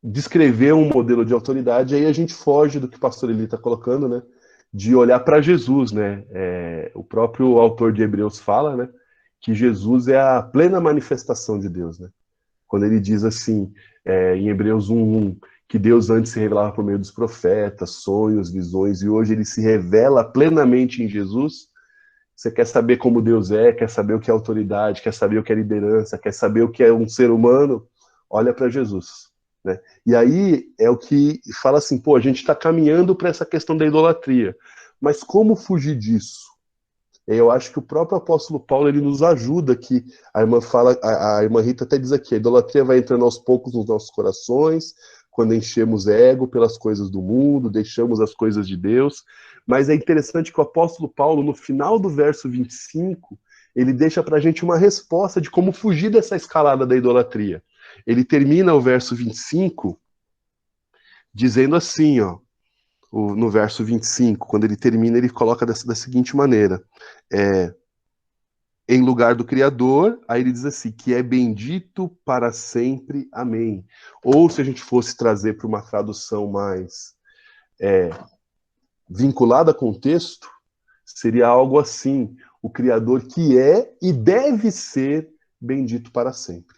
descrever um modelo de autoridade, aí a gente foge do que o pastor Eli está colocando, né? De olhar para Jesus, né? O próprio autor de Hebreus fala, né? Que Jesus é a plena manifestação de Deus, né? Quando ele diz assim, em Hebreus 1:1, que Deus antes se revelava por meio dos profetas, sonhos, visões, e hoje ele se revela plenamente em Jesus. Você quer saber como Deus quer saber o que é autoridade, quer saber o que é liderança, quer saber o que é um ser humano? Olha para Jesus, né? E aí é o que fala assim, a gente está caminhando para essa questão da idolatria, mas como fugir disso? Eu acho que o próprio apóstolo Paulo ele nos ajuda, que a irmã fala, a irmã Rita até diz aqui, a idolatria vai entrando aos poucos nos nossos corações, quando enchemos ego pelas coisas do mundo, deixamos as coisas de Deus. Mas é interessante que o apóstolo Paulo, no final do verso 25, ele deixa para a gente uma resposta de como fugir dessa escalada da idolatria. Ele termina o verso 25 dizendo assim, no verso 25, quando ele termina, ele coloca da seguinte maneira: em lugar do Criador, aí ele diz assim, que é bendito para sempre, amém. Ou se a gente fosse trazer para uma tradução mais vinculada com o texto, seria algo assim: o Criador que é e deve ser bendito para sempre.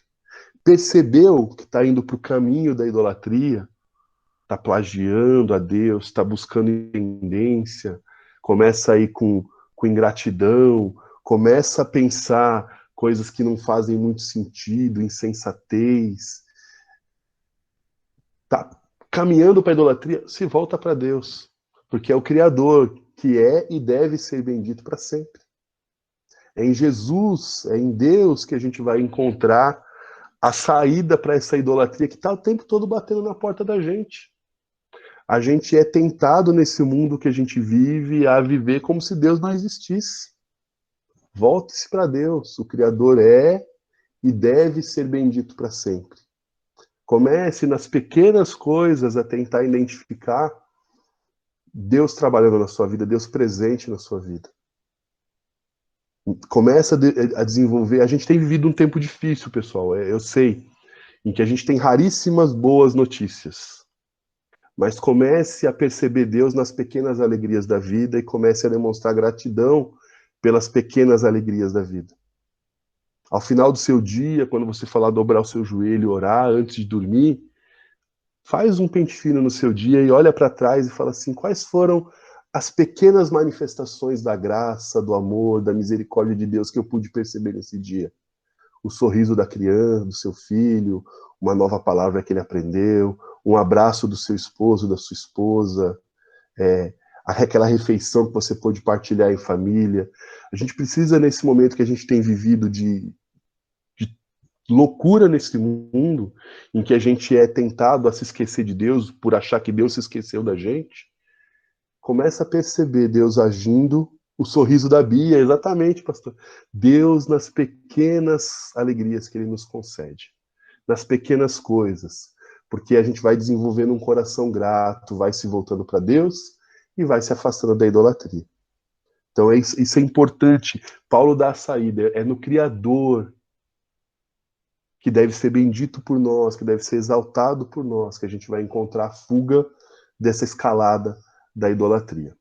Percebeu que está indo para o caminho da idolatria, está plagiando a Deus, está buscando independência, começa aí com ingratidão, começa a pensar coisas que não fazem muito sentido, insensatez, está caminhando para a idolatria, se volta para Deus, porque é o Criador que é e deve ser bendito para sempre. É em Jesus, é em Deus que a gente vai encontrar a saída para essa idolatria que está o tempo todo batendo na porta da gente. A gente é tentado nesse mundo que a gente vive a viver como se Deus não existisse. Volte-se para Deus. O Criador é e deve ser bendito para sempre. Comece nas pequenas coisas a tentar identificar Deus trabalhando na sua vida, Deus presente na sua vida. Começa a desenvolver. A gente tem vivido um tempo difícil, pessoal. Eu sei, em que a gente tem raríssimas boas notícias. Mas comece a perceber Deus nas pequenas alegrias da vida e comece a demonstrar gratidão pelas pequenas alegrias da vida. Ao final do seu dia, quando você falar dobrar o seu joelho, orar antes de dormir, faz um pente fino no seu dia e olha para trás e fala assim, quais foram as pequenas manifestações da graça, do amor, da misericórdia de Deus que eu pude perceber nesse dia. O sorriso da criança, do seu filho, uma nova palavra que ele aprendeu, um abraço do seu esposo, da sua esposa, aquela refeição que você pôde partilhar em família. A gente precisa, nesse momento que a gente tem vivido de loucura nesse mundo, em que a gente é tentado a se esquecer de Deus por achar que Deus se esqueceu da gente, começa a perceber Deus agindo, o sorriso da Bia, exatamente, pastor. Deus nas pequenas alegrias que ele nos concede, nas pequenas coisas, porque a gente vai desenvolvendo um coração grato, vai se voltando para Deus e vai se afastando da idolatria. Então isso é importante. Paulo dá a saída, é no Criador que deve ser bendito por nós, que deve ser exaltado por nós, que a gente vai encontrar a fuga dessa escalada da idolatria.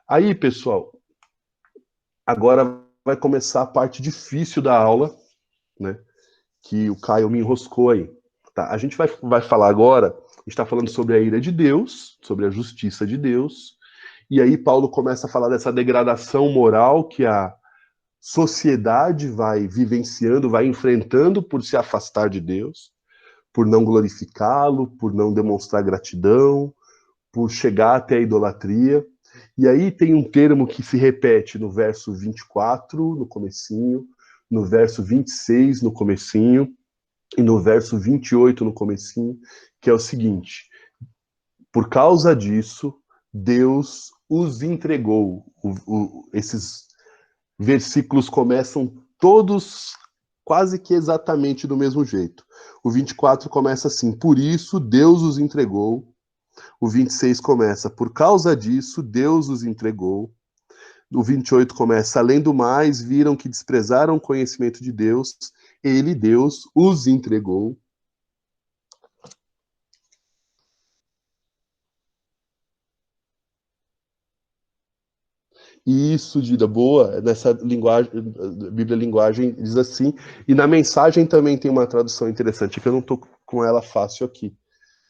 Aí, pessoal, agora vai começar a parte difícil da aula, né? Que o Caio me enroscou aí. Tá? A gente vai falar agora, a gente está falando sobre a ira de Deus, sobre a justiça de Deus, e aí Paulo começa a falar dessa degradação moral que a sociedade vai vivenciando, vai enfrentando por se afastar de Deus, por não glorificá-lo, por não demonstrar gratidão, por chegar até a idolatria. E aí tem um termo que se repete no verso 24, no comecinho, no verso 26, no comecinho, e no verso 28, no comecinho, que é o seguinte: por causa disso, Deus os entregou. Esses versículos começam todos quase que exatamente do mesmo jeito. O 24 começa assim: por isso Deus os entregou. O 26 começa: por causa disso Deus os entregou. O 28 começa: além do mais, viram que desprezaram o conhecimento de Deus, ele, Deus, os entregou. E isso, Dida, boa, nessa linguagem, Bíblia Linguagem diz assim, e na mensagem também tem uma tradução interessante, que eu não estou com ela fácil aqui.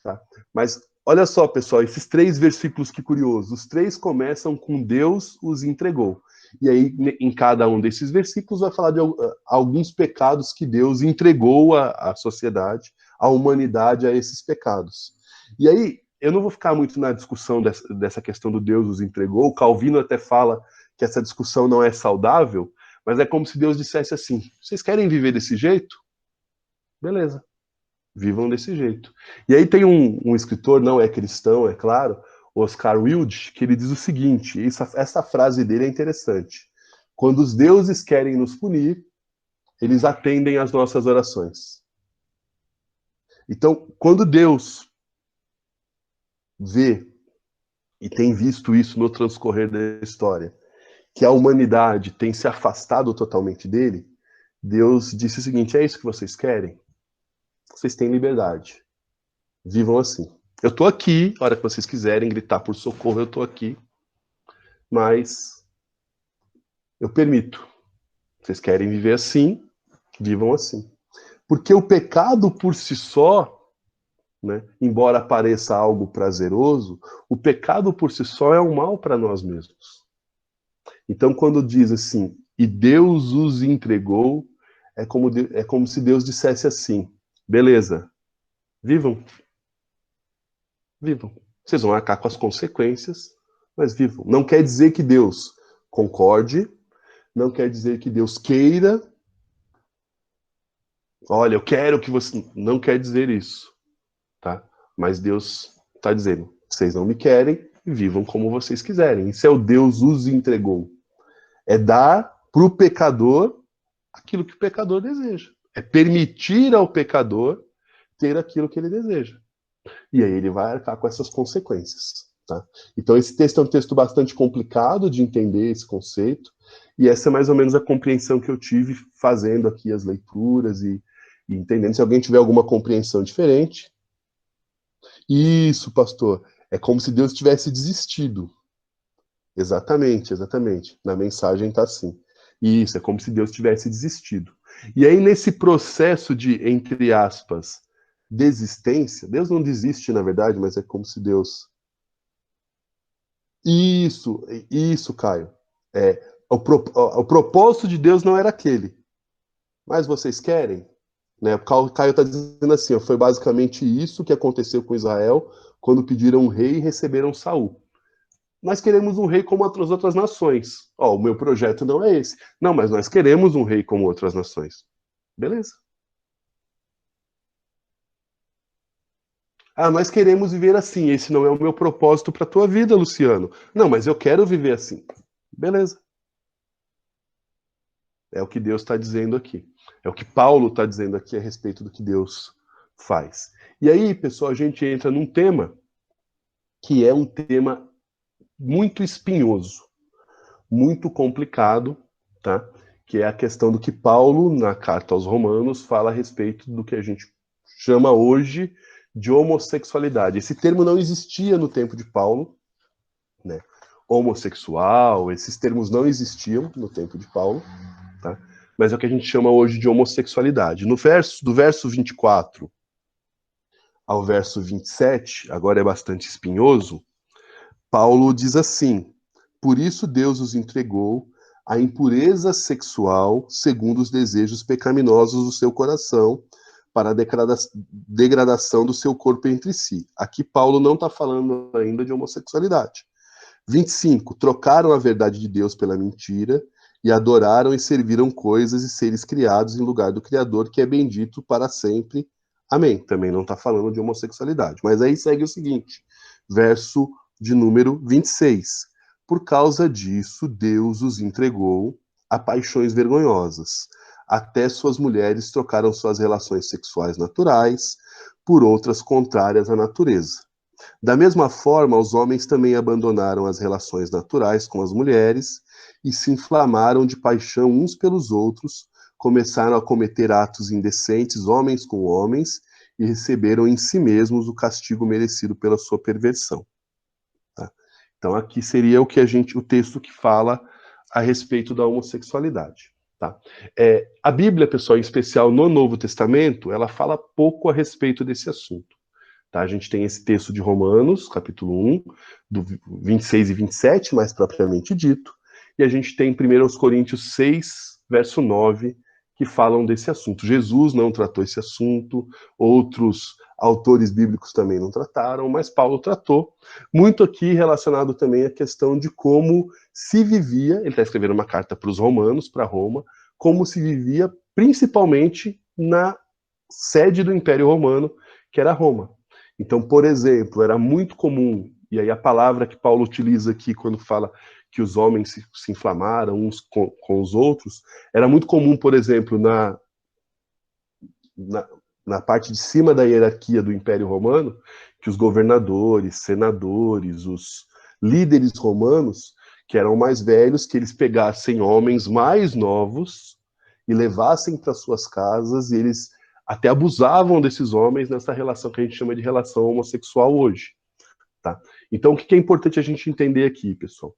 Tá? Mas olha só, pessoal, esses 3 versículos, que curioso, os 3 começam com Deus os entregou. E aí, em cada um desses versículos, vai falar de alguns pecados que Deus entregou à sociedade, à humanidade, a esses pecados. E aí, eu não vou ficar muito na discussão dessa questão do Deus os entregou. O Calvino até fala que essa discussão não é saudável, mas é como se Deus dissesse assim: vocês querem viver desse jeito? Beleza, vivam desse jeito. E aí tem um escritor, não é cristão, é claro, Oscar Wilde, que ele diz o seguinte, essa frase dele é interessante: quando os deuses querem nos punir, eles atendem às nossas orações. Então, quando Deus vê, e tem visto isso no transcorrer da história, que a humanidade tem se afastado totalmente dele, Deus disse o seguinte: é isso que vocês querem? Vocês têm liberdade. Vivam assim. Eu estou aqui, a hora que vocês quiserem gritar por socorro, eu estou aqui. Mas eu permito. Vocês querem viver assim, vivam assim. Porque o pecado por si só, né, embora pareça algo prazeroso, o pecado por si só é um mal para nós mesmos. Então, quando diz assim, e Deus os entregou, é como se Deus dissesse assim: beleza, vivam. Vivam. Vocês vão arcar com as consequências, mas vivam. Não quer dizer que Deus concorde, não quer dizer que Deus queira. Olha, eu quero que você... Não quer dizer isso, tá? Mas Deus está dizendo: vocês não me querem, vivam como vocês quiserem. Isso é o Deus os entregou. É dar para o pecador aquilo que o pecador deseja. É permitir ao pecador ter aquilo que ele deseja. E aí ele vai arcar com essas consequências. Tá? Então esse texto é um texto bastante complicado de entender esse conceito, e essa é mais ou menos a compreensão que eu tive fazendo aqui as leituras e entendendo. Se alguém tiver alguma compreensão diferente... Isso, pastor, é como se Deus tivesse desistido. Exatamente, exatamente. Na mensagem está assim. Isso, é como se Deus tivesse desistido. E aí nesse processo de, entre aspas, desistência, Deus não desiste, na verdade, mas é como se Deus Isso, Caio. O propósito de Deus não era aquele. Mas vocês querem? Né? O Caio está dizendo assim, ó, foi basicamente isso que aconteceu com Israel quando pediram um rei e receberam Saul. Nós queremos um rei como as outras nações. Ó, o meu projeto não é esse. Não, mas nós queremos um rei como outras nações. Beleza. Ah, nós queremos viver assim. Esse não é o meu propósito para a tua vida, Luciano. Não, mas eu quero viver assim. Beleza. É o que Deus está dizendo aqui. É o que Paulo está dizendo aqui a respeito do que Deus faz. E aí, pessoal, a gente entra num tema que é um tema muito espinhoso, muito complicado, tá? Que é a questão do que Paulo, na carta aos Romanos, fala a respeito do que a gente chama hoje de homossexualidade. Esse termo não existia no tempo de Paulo, né? Homossexual, esses termos não existiam no tempo de Paulo, tá? Mas é o que a gente chama hoje de homossexualidade. Do verso 24 ao verso 27, agora é bastante espinhoso, Paulo diz assim: por isso Deus os entregou à impureza sexual segundo os desejos pecaminosos do seu coração, para a degradação do seu corpo entre si. Aqui Paulo não está falando ainda de homossexualidade. 25. Trocaram a verdade de Deus pela mentira e adoraram e serviram coisas e seres criados em lugar do Criador, que é bendito para sempre. Amém. Também não está falando de homossexualidade. Mas aí segue o seguinte, verso de número 26. Por causa disso, Deus os entregou a paixões vergonhosas. Até suas mulheres trocaram suas relações sexuais naturais por outras contrárias à natureza. Da mesma forma, os homens também abandonaram as relações naturais com as mulheres e se inflamaram de paixão uns pelos outros, começaram a cometer atos indecentes, homens com homens, e receberam em si mesmos o castigo merecido pela sua perversão. Tá? Então aqui seria o texto que fala a respeito da homossexualidade. Tá? A Bíblia, pessoal, em especial no Novo Testamento, ela fala pouco a respeito desse assunto. Tá? A gente tem esse texto de Romanos, capítulo 1, do 26 e 27, mais propriamente dito, e a gente tem 1 Coríntios 6, verso 9, que falam desse assunto. Jesus não tratou esse assunto, outros autores bíblicos também não trataram, mas Paulo tratou, muito aqui relacionado também à questão de como se vivia, ele está escrevendo uma carta para os romanos, para Roma, como se vivia principalmente na sede do Império Romano, que era Roma. Então, por exemplo, era muito comum, e aí a palavra que Paulo utiliza aqui quando fala que os homens se inflamaram uns com os outros, era muito comum, por exemplo, na parte de cima da hierarquia do Império Romano, que os governadores, senadores, os líderes romanos, que eram mais velhos, que eles pegassem homens mais novos e levassem para suas casas, e eles até abusavam desses homens nessa relação que a gente chama de relação homossexual hoje. Tá? Então, o que é importante a gente entender aqui, pessoal?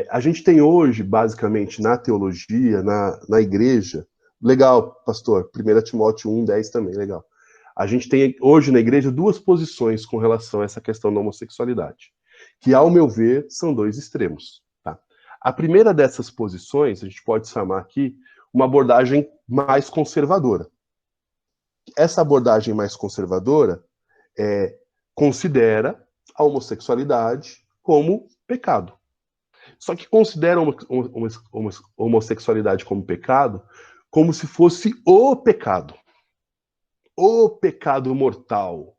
A gente tem hoje, basicamente, na teologia, na igreja, legal, pastor, 1 Timóteo 1:10 também, legal. A gente tem hoje na igreja duas posições com relação a essa questão da homossexualidade, que, ao meu ver, são dois extremos. Tá? A primeira dessas posições, a gente pode chamar aqui uma abordagem mais conservadora. Essa abordagem mais conservadora considera a homossexualidade como pecado. Só que considera a homossexualidade como pecado como se fosse o pecado mortal,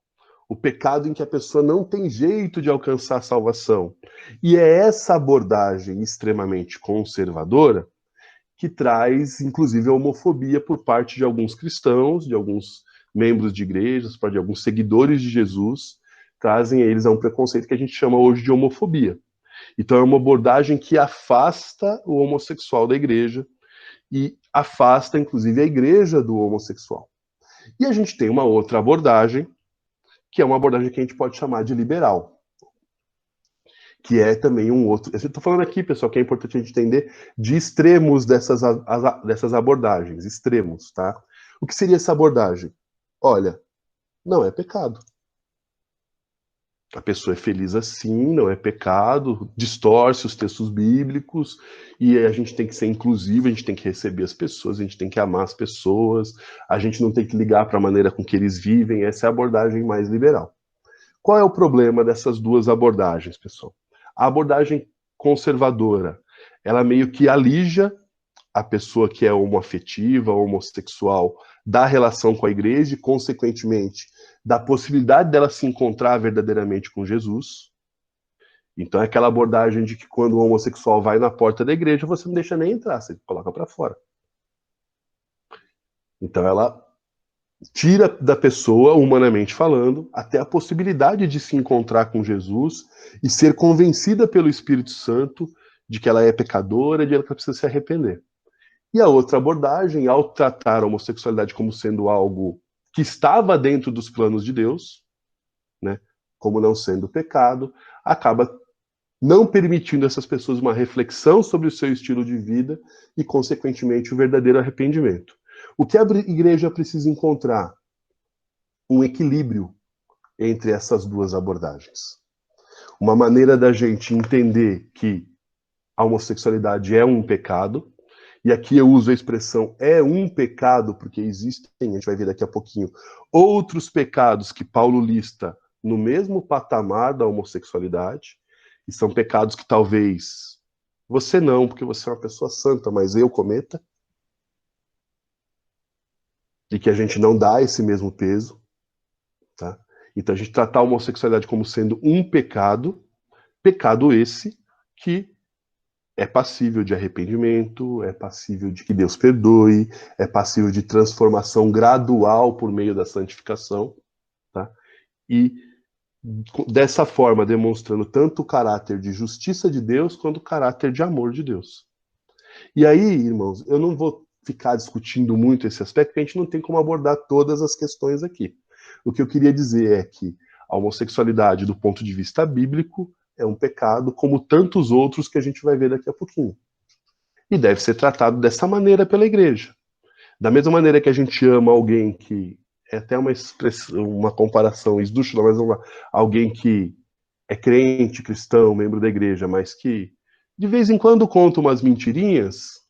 o pecado em que a pessoa não tem jeito de alcançar a salvação. E é essa abordagem extremamente conservadora que traz, inclusive, a homofobia por parte de alguns cristãos, de alguns membros de igrejas, de alguns seguidores de Jesus, trazem eles a um preconceito que a gente chama hoje de homofobia. Então é uma abordagem que afasta o homossexual da igreja e afasta, inclusive, a igreja do homossexual. E a gente tem uma outra abordagem, que é uma abordagem que a gente pode chamar de liberal, que é também um outro... Eu estou falando aqui, pessoal, que é importante a gente entender de extremos dessas abordagens, extremos, tá? O que seria essa abordagem? Olha, não é pecado. A pessoa é feliz assim, não é pecado, distorce os textos bíblicos, e a gente tem que ser inclusivo, a gente tem que receber as pessoas, a gente tem que amar as pessoas, a gente não tem que ligar para a maneira com que eles vivem, essa é a abordagem mais liberal. Qual é o problema dessas duas abordagens, pessoal? A abordagem conservadora, ela meio que alija a pessoa que é homoafetiva, homossexual, da relação com a igreja e, consequentemente, da possibilidade dela se encontrar verdadeiramente com Jesus. Então é aquela abordagem de que quando o homossexual vai na porta da igreja, você não deixa nem entrar, você coloca para fora. Então ela tira da pessoa, humanamente falando, até a possibilidade de se encontrar com Jesus e ser convencida pelo Espírito Santo de que ela é pecadora, de que ela precisa se arrepender. E a outra abordagem, ao tratar a homossexualidade como sendo algo que estava dentro dos planos de Deus, né, como não sendo pecado, acaba não permitindo a essas pessoas uma reflexão sobre o seu estilo de vida e, consequentemente, o verdadeiro arrependimento. O que a igreja precisa encontrar? Um equilíbrio entre essas duas abordagens. Uma maneira da gente entender que a homossexualidade é um pecado, e aqui eu uso a expressão é um pecado, porque existem, a gente vai ver daqui a pouquinho, outros pecados que Paulo lista no mesmo patamar da homossexualidade, e são pecados que talvez você não, porque você é uma pessoa santa, mas eu cometa, e que a gente não dá esse mesmo peso, tá? Então a gente tratar a homossexualidade como sendo um pecado, pecado esse que é passível de arrependimento, é passível de que Deus perdoe, é passível de transformação gradual por meio da santificação, tá? E dessa forma demonstrando tanto o caráter de justiça de Deus quanto o caráter de amor de Deus. E aí, irmãos, eu não vou ficar discutindo muito esse aspecto, porque a gente não tem como abordar todas as questões aqui. O que eu queria dizer é que a homossexualidade, do ponto de vista bíblico, é um pecado como tantos outros que a gente vai ver daqui a pouquinho. E deve ser tratado dessa maneira pela igreja. Da mesma maneira que a gente ama alguém que, é até uma expressão, uma comparação esdrúxula, mas vamos lá, alguém que é crente, cristão, membro da igreja, mas que de vez em quando conta umas mentirinhas,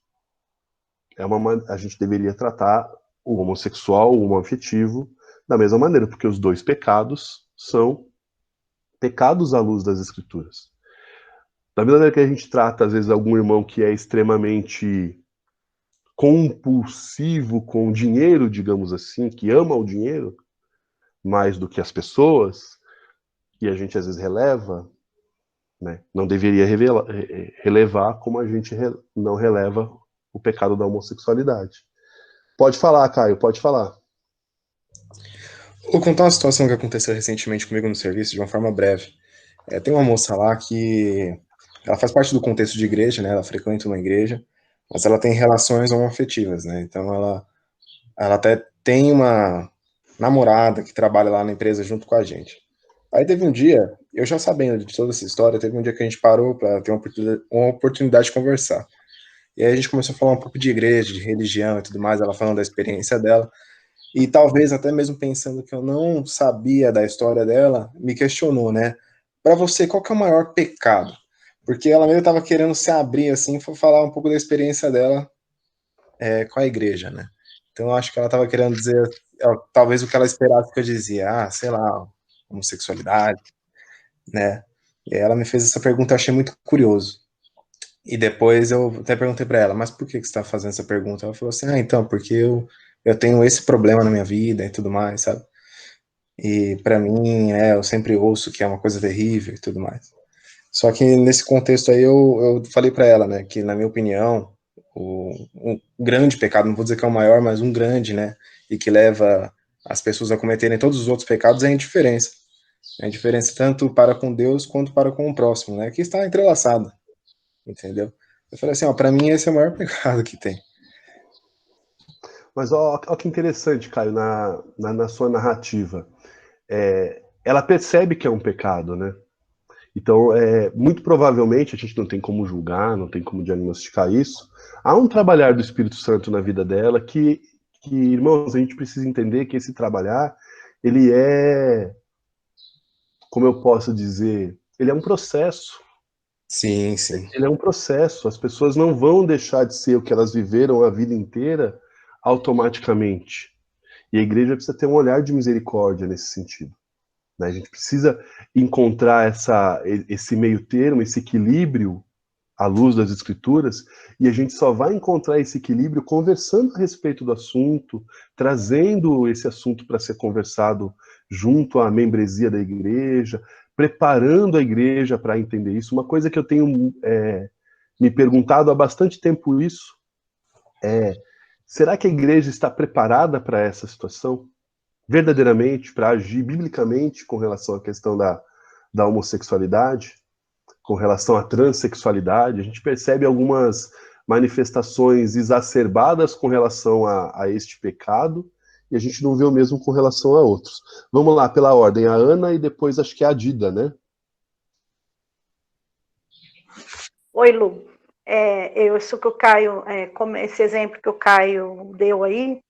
a gente deveria tratar o homossexual, o homoafetivo, da mesma maneira, porque os dois pecados são pecados à luz das Escrituras. Da mesma maneira que a gente trata, às vezes, algum irmão que é extremamente compulsivo com o dinheiro, digamos assim, que ama o dinheiro mais do que as pessoas, e a gente às vezes releva, né? Não deveria relevar como a gente não releva o pecado da homossexualidade. Pode falar, Caio, pode falar. Vou contar uma situação que aconteceu recentemente comigo no serviço, de uma forma breve. Tem uma moça lá que ela faz parte do contexto de igreja, né? Ela frequenta uma igreja, mas ela tem relações homoafetivas, né? Então ela até tem uma namorada que trabalha lá na empresa junto com a gente. Aí teve um dia, eu já sabendo de toda essa história, teve um dia que a gente parou para ter uma oportunidade de conversar. E aí a gente começou a falar um pouco de igreja, de religião e tudo mais, ela falando da experiência dela. E talvez até mesmo pensando que eu não sabia da história dela, me questionou, né? Para você, qual que é o maior pecado? Porque ela mesmo estava querendo se abrir assim, para falar um pouco da experiência dela com a igreja, né? Então eu acho que ela estava querendo dizer, talvez o que ela esperasse que eu dizia, sei lá, homossexualidade, né? E aí ela me fez essa pergunta, eu achei muito curioso. E depois eu até perguntei para ela, mas por que você está fazendo essa pergunta? Ela falou assim, então, porque eu tenho esse problema na minha vida e tudo mais, sabe? E para mim, eu sempre ouço que é uma coisa terrível e tudo mais. Só que nesse contexto aí eu falei para ela, né, que na minha opinião, um grande pecado, não vou dizer que é o maior, mas um grande, né, e que leva as pessoas a cometerem todos os outros pecados é a indiferença. A indiferença tanto para com Deus quanto para com o próximo, né, que está entrelaçada, entendeu? Eu falei assim, para mim esse é o maior pecado que tem. Mas ó que interessante, Caio, na sua narrativa. Ela percebe que é um pecado, né? Então, muito provavelmente, a gente não tem como julgar, não tem como diagnosticar isso. Há um trabalhar do Espírito Santo na vida dela que, irmãos, a gente precisa entender que esse trabalhar, ele é como eu posso dizer, ele é um processo. Sim, sim. Ele é um processo. As pessoas não vão deixar de ser o que elas viveram a vida inteira automaticamente. E a igreja precisa ter um olhar de misericórdia nesse sentido, né? A gente precisa encontrar esse meio termo, esse equilíbrio à luz das escrituras, e a gente só vai encontrar esse equilíbrio conversando a respeito do assunto, trazendo esse assunto para ser conversado junto à membresia da igreja, preparando a igreja para entender isso. Uma coisa que eu tenho me perguntado há bastante tempo isso é: será que a igreja está preparada para essa situação? Verdadeiramente, para agir biblicamente com relação à questão da homossexualidade, com relação à transexualidade? A gente percebe algumas manifestações exacerbadas com relação a este pecado, e a gente não vê o mesmo com relação a outros. Vamos lá, pela ordem, a Ana e depois acho que a Dida, né? Oi, Lu. Isso que o Caio, esse exemplo que o Caio deu aí,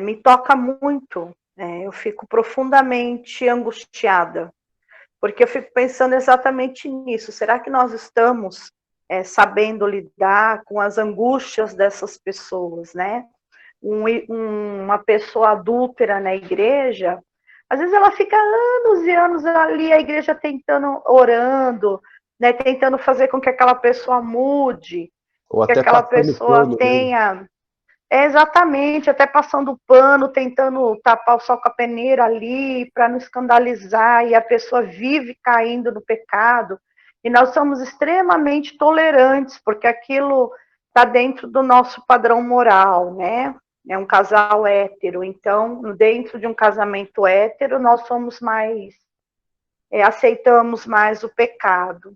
me toca muito. Eu fico profundamente angustiada, porque eu fico pensando exatamente nisso. Será que nós estamos sabendo lidar com as angústias dessas pessoas, né? Uma pessoa adúltera na igreja, às vezes ela fica anos e anos ali, a igreja tentando, orando, né, tentando fazer com que aquela pessoa mude, Ou que até aquela passando pessoa pano, né? tenha... exatamente, até passando pano, tentando tapar o sol com a peneira ali, para não escandalizar, e a pessoa vive caindo no pecado. E nós somos extremamente tolerantes, porque aquilo está dentro do nosso padrão moral, né? É um casal hétero, então, dentro de um casamento hétero, nós somos mais, aceitamos mais o pecado.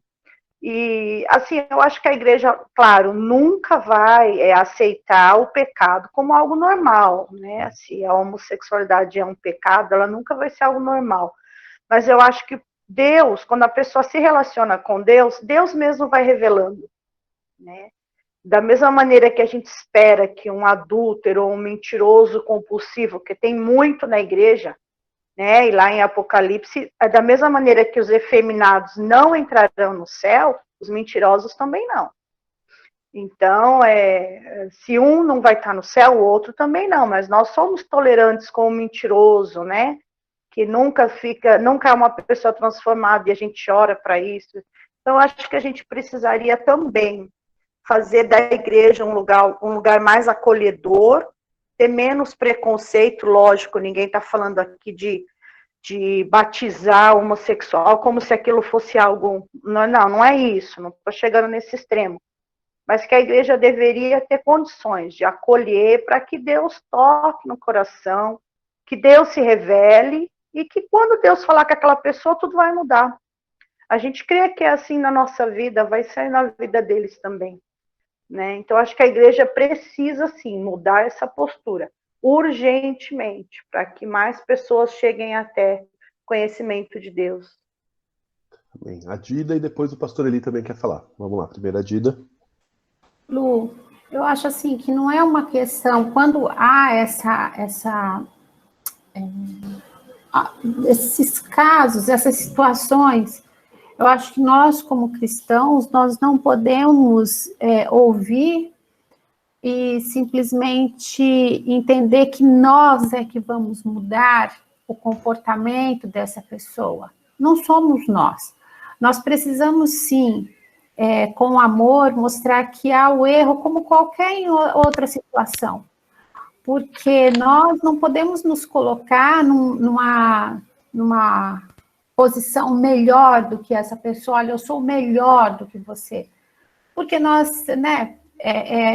E, assim, eu acho que a igreja, claro, nunca vai aceitar o pecado como algo normal, né? Se a homossexualidade é um pecado, ela nunca vai ser algo normal. Mas eu acho que Deus, quando a pessoa se relaciona com Deus, Deus mesmo vai revelando, né? Da mesma maneira que a gente espera que um adúltero ou um mentiroso compulsivo, que tem muito na igreja, né? E lá em Apocalipse, da mesma maneira que os efeminados não entrarão no céu, os mentirosos também não. Então, se um não vai estar no céu, o outro também não, mas nós somos tolerantes com o mentiroso, né? Que nunca é uma pessoa transformada, e a gente ora para isso. Então, acho que a gente precisaria também fazer da igreja um lugar mais acolhedor, ter menos preconceito, lógico, ninguém está falando aqui de batizar homossexual como se aquilo fosse algo... Não é isso, não estou chegando nesse extremo. Mas que a igreja deveria ter condições de acolher para que Deus toque no coração, que Deus se revele, e que quando Deus falar com aquela pessoa, tudo vai mudar. A gente crê que é assim na nossa vida, vai ser na vida deles também, né? Então, acho que a igreja precisa, sim, mudar essa postura urgentemente, para que mais pessoas cheguem até conhecimento de Deus. Amém. A Dida e depois o pastor Eli também quer falar. Vamos lá, primeiro a Dida. Lu, eu acho assim que não é uma questão, quando há esses casos, essas situações, eu acho que nós, como cristãos, nós não podemos ouvir e simplesmente entender que nós é que vamos mudar o comportamento dessa pessoa. Não somos nós. Nós precisamos, sim, com amor, mostrar que há o erro como qualquer outra situação. Porque nós não podemos nos colocar numa posição melhor do que essa pessoa. Olha, eu sou melhor do que você. Porque nós, né,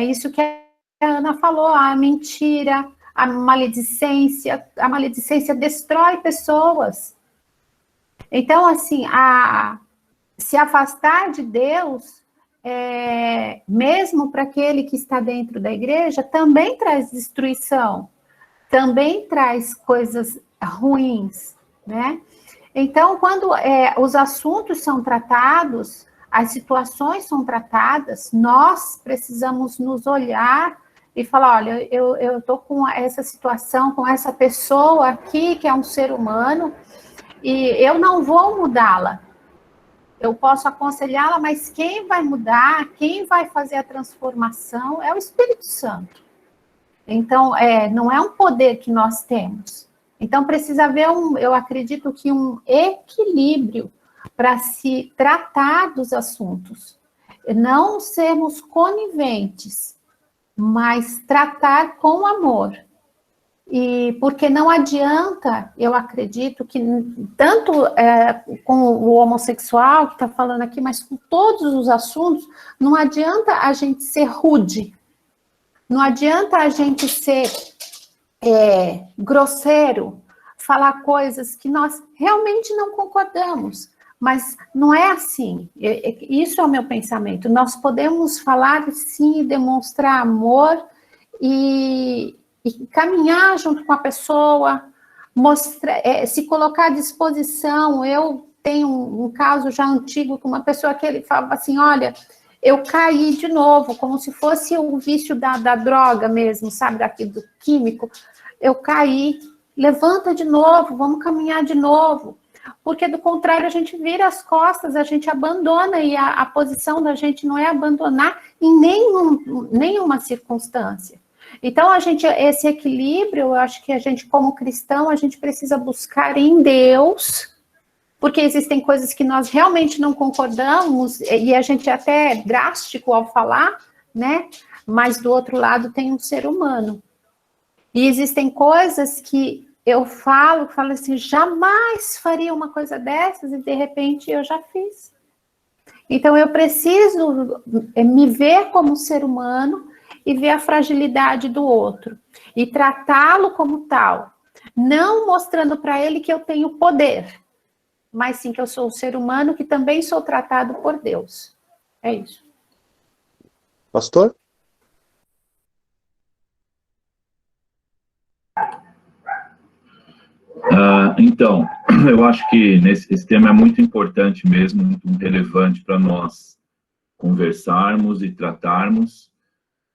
isso que a Ana falou, a mentira, a maledicência destrói pessoas. Então, assim, se afastar de Deus, mesmo para aquele que está dentro da igreja, também traz destruição, também traz coisas ruins, né? Então, quando os assuntos são tratados, as situações são tratadas, nós precisamos nos olhar e falar, olha, eu estou com essa situação, com essa pessoa aqui, que é um ser humano, e eu não vou mudá-la. Eu posso aconselhá-la, mas quem vai mudar, quem vai fazer a transformação é o Espírito Santo. Então, não é um poder que nós temos. Então, precisa haver eu acredito que um equilíbrio para se tratar dos assuntos. Não sermos coniventes, mas tratar com amor. E porque não adianta, eu acredito que tanto com o homossexual que está falando aqui, mas com todos os assuntos, não adianta a gente ser rude, não adianta a gente ser grosseiro, falar coisas que nós realmente não concordamos, mas não é assim. Isso é o meu pensamento. Nós podemos falar sim, demonstrar amor e caminhar junto com a pessoa, se colocar à disposição. Eu tenho um caso já antigo com uma pessoa que ele falava assim, olha, eu caí de novo, como se fosse o vício da droga mesmo, sabe, daquilo do químico. Eu caí, levanta de novo, vamos caminhar de novo. Porque, do contrário, a gente vira as costas, a gente abandona, e a posição da gente não é abandonar em nenhuma circunstância. Então, esse equilíbrio, eu acho que a gente, como cristão, a gente precisa buscar em Deus, porque existem coisas que nós realmente não concordamos, e a gente até é drástico ao falar, né? Mas, do outro lado, tem um ser humano. E existem coisas que eu falo assim, jamais faria uma coisa dessas, e de repente eu já fiz. Então, eu preciso me ver como ser humano e ver a fragilidade do outro, e tratá-lo como tal, não mostrando para ele que eu tenho poder, mas sim que eu sou um ser humano que também sou tratado por Deus. É isso. Pastor? Então, eu acho que esse tema é muito importante mesmo, muito relevante para nós conversarmos e tratarmos.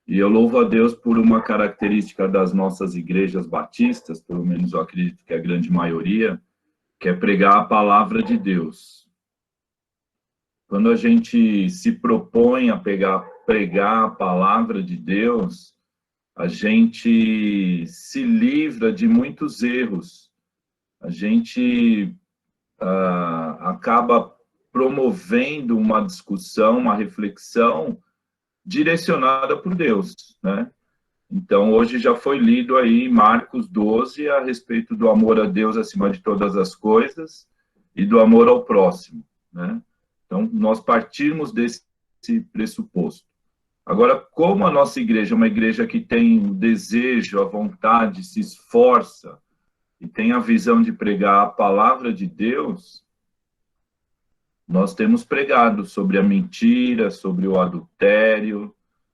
E eu louvo a Deus por uma característica das nossas igrejas batistas, pelo menos eu acredito que é a grande maioria, que é pregar a palavra de Deus. Quando a gente se propõe a pregar a palavra de Deus, a gente se livra de muitos erros. A gente acaba promovendo uma discussão, uma reflexão direcionada por Deus, né? Então, hoje já foi lido aí Marcos 12 a respeito do amor a Deus acima de todas as coisas e do amor ao próximo, né? Então, nós partimos desse pressuposto. Agora, como a nossa igreja é uma igreja que tem o desejo, a vontade, se esforça e tem a visão de pregar a palavra de Deus, nós temos pregado sobre a mentira, sobre o adultério,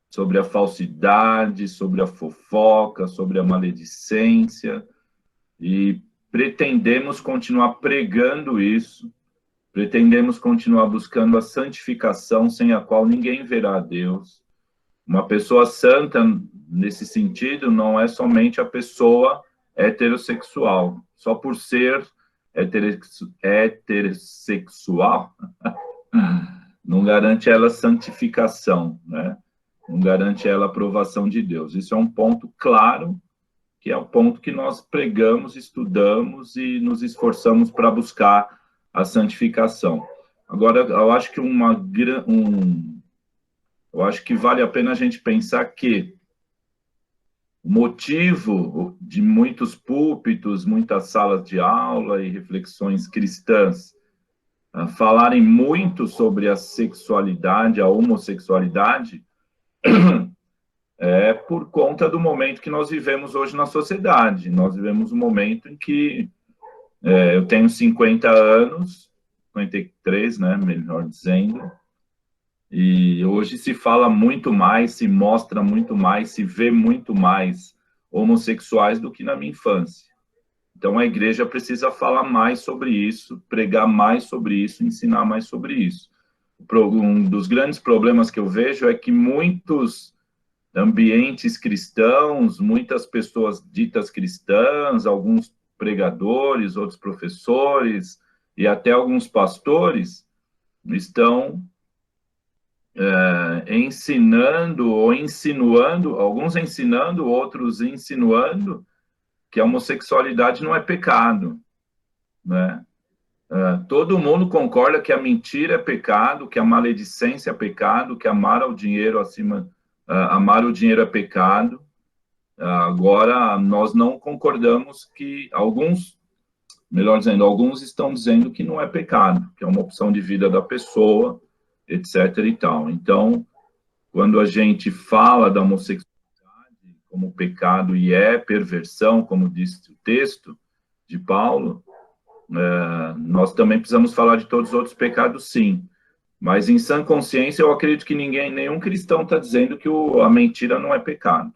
sobre a falsidade, sobre a fofoca, sobre a maledicência, e pretendemos continuar pregando isso, pretendemos continuar buscando a santificação, sem a qual ninguém verá a Deus. Uma pessoa santa, nesse sentido, não é somente a pessoa heterossexual. Só por ser heterossexual, não garante ela santificação, né? Não garante ela aprovação de Deus. Isso é um ponto claro, que é o ponto que nós pregamos, estudamos e nos esforçamos para buscar a santificação. Agora, eu acho que eu acho que vale a pena a gente pensar que o motivo de muitos púlpitos, muitas salas de aula e reflexões cristãs falarem muito sobre a sexualidade, a homossexualidade, é por conta do momento que nós vivemos hoje na sociedade. Nós vivemos um momento em que eu tenho 50 anos, 53, né, melhor dizendo, e hoje se fala muito mais, se mostra muito mais, se vê muito mais homossexuais do que na minha infância. Então, a igreja precisa falar mais sobre isso, pregar mais sobre isso, ensinar mais sobre isso. Um dos grandes problemas que eu vejo é que muitos ambientes cristãos, muitas pessoas ditas cristãs, alguns pregadores, outros professores, e até alguns pastores estão ensinando ou insinuando, alguns ensinando, outros insinuando, que a homossexualidade não é pecado, né? Todo mundo concorda que a mentira é pecado, que a maledicência é pecado, que amar o dinheiro é pecado. Agora, nós não concordamos que alguns estão dizendo que não é pecado, que é uma opção de vida da pessoa, etc. e tal. Então, quando a gente fala da homossexualidade como pecado e perversão, como diz o texto de Paulo, nós também precisamos falar de todos os outros pecados, sim. Mas em sã consciência, eu acredito que nenhum cristão está dizendo que a mentira não é pecado.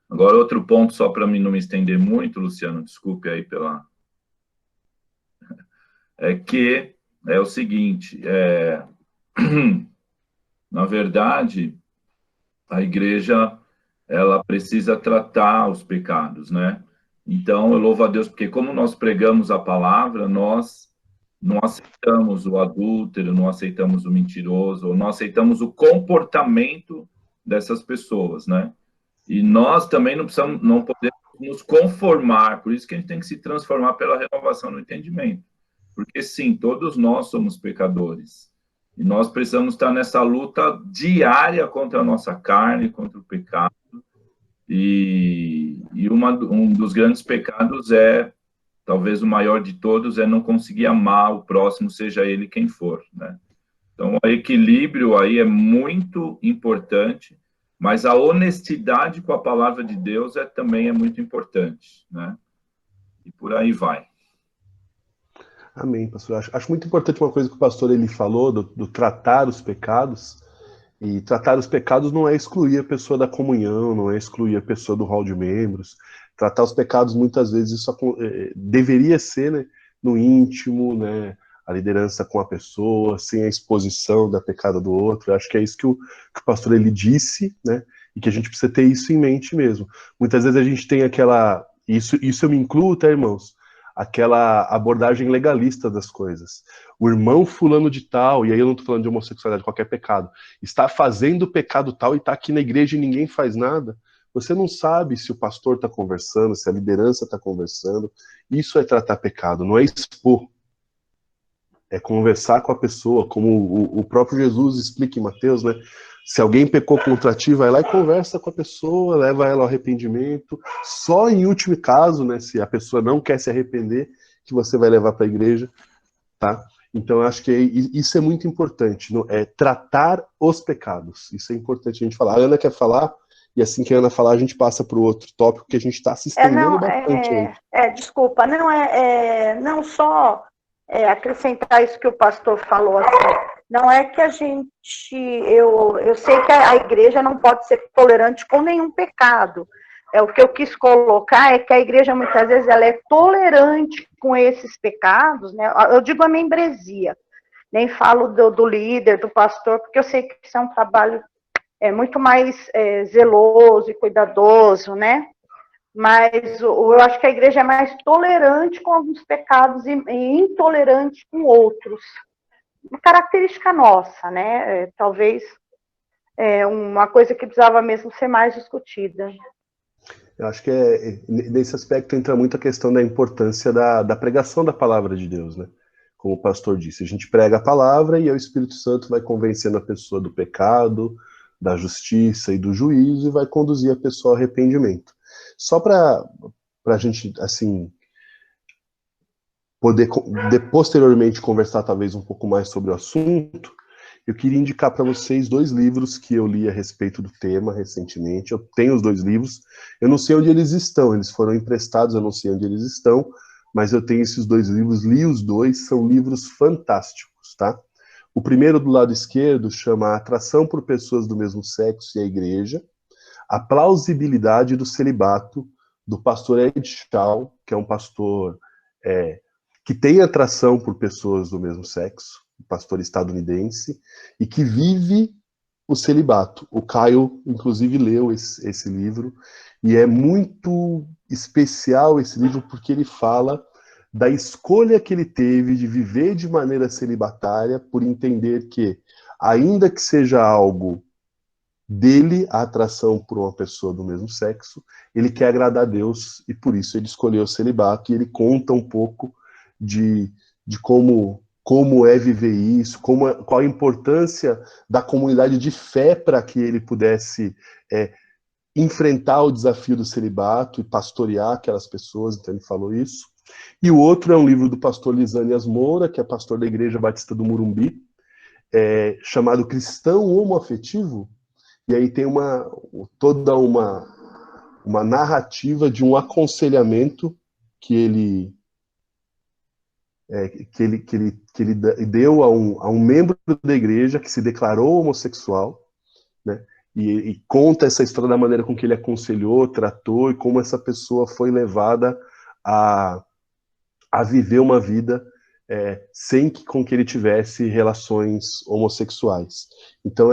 Agora, outro ponto, só para mim não me estender muito, Luciano, desculpe aí que é o seguinte, na verdade, a igreja, ela precisa tratar os pecados, né? Então, eu louvo a Deus, porque como nós pregamos a palavra, nós não aceitamos o adúltero, não aceitamos o mentiroso, não aceitamos o comportamento dessas pessoas, né? E nós também não podemos nos conformar, por isso que a gente tem que se transformar pela renovação do entendimento. Porque, sim, todos nós somos pecadores. E nós precisamos estar nessa luta diária contra a nossa carne, contra o pecado. E um dos grandes pecados talvez o maior de todos, é não conseguir amar o próximo, seja ele quem for, né? Então, o equilíbrio aí é muito importante, mas a honestidade com a palavra de Deus também é muito importante, né? E por aí vai. Amém, pastor. Acho muito importante uma coisa que o pastor ele falou, do tratar os pecados. E tratar os pecados não é excluir a pessoa da comunhão, não é excluir a pessoa do hall de membros. Tratar os pecados, muitas vezes, isso deveria ser, né, no íntimo, né, a liderança com a pessoa, sem a exposição da pecado do outro. Eu acho que é isso que o pastor ele disse, né, e que a gente precisa ter isso em mente mesmo. Muitas vezes a gente tem aquela... Isso eu me incluo, tá, irmãos? Aquela abordagem legalista das coisas. O irmão fulano de tal, e aí eu não estou falando de homossexualidade, qualquer pecado, está fazendo pecado tal e está aqui na igreja e ninguém faz nada. Você não sabe se o pastor está conversando, se a liderança está conversando. Isso é tratar pecado, não é expor. É conversar com a pessoa, como o próprio Jesus explica em Mateus, né? Se alguém pecou contra ti, vai lá e conversa com a pessoa, leva ela ao arrependimento. Só em último caso, né, se a pessoa não quer se arrepender, que você vai levar para a igreja, tá? Então, eu acho que isso é muito importante, é tratar os pecados. Isso é importante a gente falar. A Ana quer falar, e assim que a Ana falar, a gente passa para o outro tópico, que a gente está se estendendo bastante aí. Desculpa, não só acrescentar isso que o pastor falou, assim, não é que a gente, eu sei que a igreja não pode ser tolerante com nenhum pecado. O que eu quis colocar é que a igreja, muitas vezes, ela é tolerante com esses pecados, né? Eu digo a membresia, nem falo do líder, do pastor, porque eu sei que isso é um trabalho muito mais zeloso e cuidadoso, né? Mas eu acho que a igreja é mais tolerante com alguns pecados e intolerante com outros. Uma característica nossa, né? Talvez uma coisa que precisava mesmo ser mais discutida. Eu acho que nesse aspecto entra muito a questão da importância da pregação da palavra de Deus, né? Como o pastor disse, a gente prega a palavra e o Espírito Santo vai convencendo a pessoa do pecado, da justiça e do juízo e vai conduzir a pessoa ao arrependimento. Só para a gente, assim, poder posteriormente conversar talvez um pouco mais sobre o assunto, eu queria indicar para vocês 2 livros que eu li a respeito do tema recentemente. Eu tenho os 2 livros, eu não sei onde eles estão, eles foram emprestados, eu não sei onde eles estão, mas eu tenho esses 2 livros, li os 2, são livros fantásticos, tá? O primeiro do lado esquerdo chama Atração por Pessoas do Mesmo Sexo e a Igreja, A Plausibilidade do Celibato, do pastor Ed Shaw, que é um pastor que tem atração por pessoas do mesmo sexo, um pastor estadunidense, e que vive o celibato. O Caio, inclusive, leu esse livro, e é muito especial esse livro porque ele fala da escolha que ele teve de viver de maneira celibatária, por entender que, ainda que seja algo dele, a atração por uma pessoa do mesmo sexo, ele quer agradar a Deus e por isso ele escolheu o celibato, e ele conta um pouco de como é viver isso, qual a importância da comunidade de fé para que ele pudesse enfrentar o desafio do celibato e pastorear aquelas pessoas, então ele falou isso. E o outro é um livro do pastor Lisânias Moura, que é pastor da Igreja Batista do Morumbi, chamado Cristão Homoafetivo, e aí tem toda uma narrativa de um aconselhamento que ele deu a um membro da igreja que se declarou homossexual, né? E conta essa história da maneira com que ele aconselhou, tratou, e como essa pessoa foi levada a viver uma vida sem com que ele tivesse relações homossexuais. Então,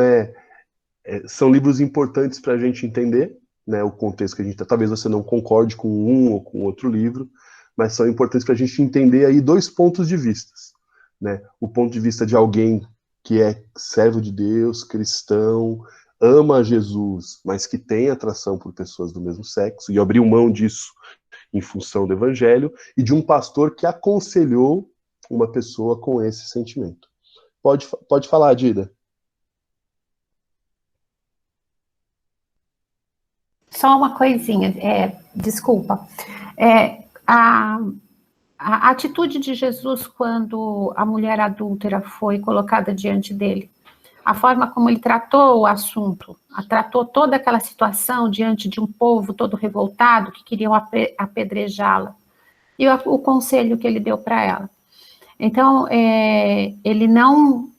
são livros importantes para a gente entender, né, o contexto que a gente está. Talvez você não concorde com um ou com outro livro, mas são importantes para a gente entender aí dois pontos de vista, né? O ponto de vista de alguém que é servo de Deus, cristão, ama Jesus, mas que tem atração por pessoas do mesmo sexo, e abriu mão disso em função do evangelho, e de um pastor que aconselhou uma pessoa com esse sentimento. Pode falar, Dida. Só uma coisinha, desculpa. A atitude de Jesus quando a mulher adúltera foi colocada diante dele, a forma como ele tratou o assunto, tratou toda aquela situação diante de um povo todo revoltado que queriam apedrejá-la, e o conselho que ele deu para ela. Então, ele não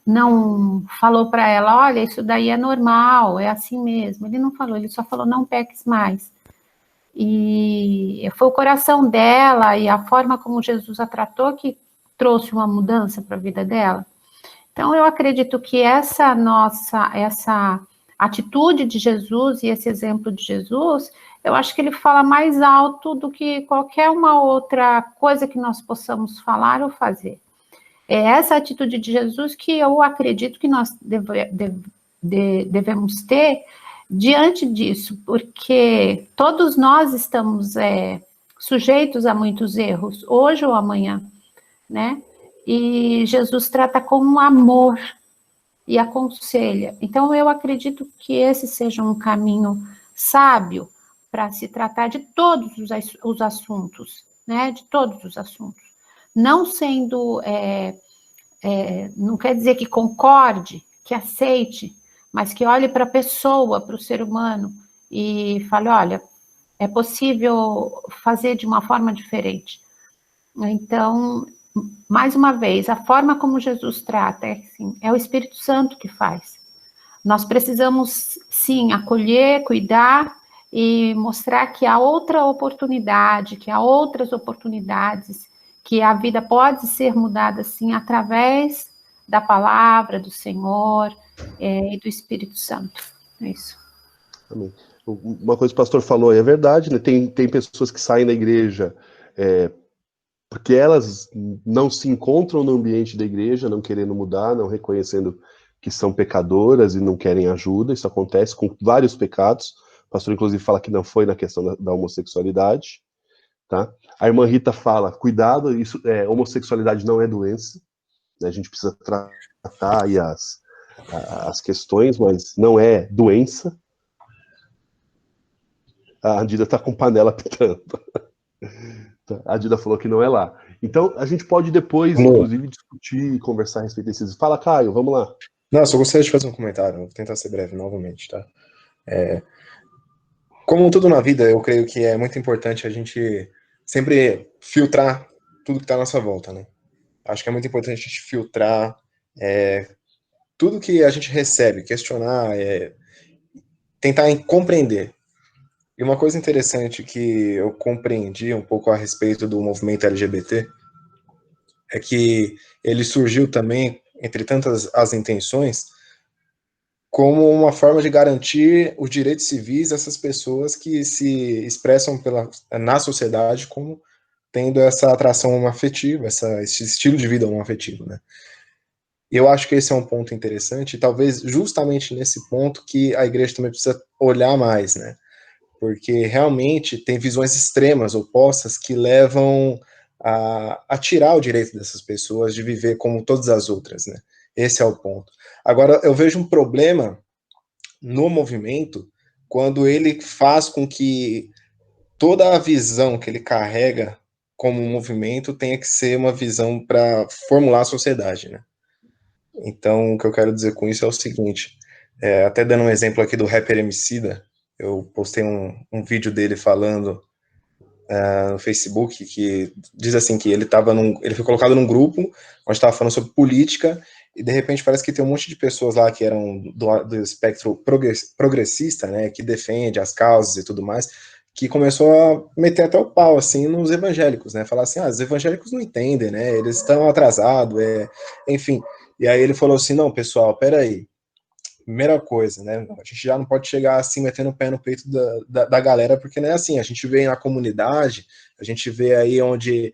falou para ela, olha, isso daí é normal, é assim mesmo. Ele não falou, ele só falou, não peques mais. E foi o coração dela e a forma como Jesus a tratou que trouxe uma mudança para a vida dela. Então, eu acredito que essa atitude de Jesus e esse exemplo de Jesus, eu acho que ele fala mais alto do que qualquer uma outra coisa que nós possamos falar ou fazer. É essa atitude de Jesus que eu acredito que nós devemos ter diante disso, porque todos nós estamos sujeitos a muitos erros, hoje ou amanhã, né? E Jesus trata com amor e aconselha. Então, eu acredito que esse seja um caminho sábio para se tratar de todos os assuntos, né? De todos os assuntos. Não sendo, não quer dizer que concorde, que aceite, mas que olhe para a pessoa, para o ser humano, e fale, olha, é possível fazer de uma forma diferente. Então, mais uma vez, a forma como Jesus trata, é o Espírito Santo que faz. Nós precisamos, sim, acolher, cuidar e mostrar que há outra oportunidade, que há outras oportunidades, que a vida pode ser mudada, sim, através da palavra do Senhor e do Espírito Santo. É isso. Amém. Uma coisa que o pastor falou é verdade, né? Tem pessoas que saem da igreja porque elas não se encontram no ambiente da igreja, não querendo mudar, não reconhecendo que são pecadoras e não querem ajuda. Isso acontece com vários pecados. O pastor, inclusive, fala que não foi na questão da homossexualidade. Tá? A irmã Rita fala, cuidado, homossexualidade não é doença, né? A gente precisa tratar aí as questões, mas não é doença. A Dida tá com panela pitando. A Dida falou que não é lá. Então, a gente pode depois, inclusive, discutir e conversar a respeito desses. Fala, Caio, vamos lá. Não, só gostaria de fazer um comentário, vou tentar ser breve novamente, tá? Como tudo na vida, eu creio que é muito importante a gente sempre filtrar tudo que está à nossa volta, né? Acho que é muito importante a gente filtrar tudo que a gente recebe, questionar, tentar compreender. E uma coisa interessante que eu compreendi um pouco a respeito do movimento LGBT é que ele surgiu também, entre tantas as intenções, como uma forma de garantir os direitos civis dessas pessoas que se expressam na sociedade como tendo essa atração homoafetiva, esse estilo de vida homoafetivo, né? E eu acho que esse é um ponto interessante, e talvez justamente nesse ponto que a igreja também precisa olhar mais, né? Porque realmente tem visões extremas, opostas, que levam a tirar o direito dessas pessoas de viver como todas as outras, né? Esse é o ponto. Agora, eu vejo um problema no movimento quando ele faz com que toda a visão que ele carrega como um movimento tenha que ser uma visão para formular a sociedade, né? Então, o que eu quero dizer com isso é o seguinte, até dando um exemplo aqui do rapper Emicida, eu postei um vídeo dele falando no Facebook, que diz assim, que ele foi colocado num grupo onde estava falando sobre política, e de repente parece que tem um monte de pessoas lá que eram do espectro progressista, né, que defende as causas e tudo mais, que começou a meter até o pau, assim, nos evangélicos, né, falar assim, os evangélicos não entendem, né, eles estão atrasados, enfim. E aí ele falou assim, não, pessoal, peraí, primeira coisa, né, a gente já não pode chegar assim, metendo o pé no peito da galera, porque não é assim, a gente vê na comunidade, a gente vê aí onde,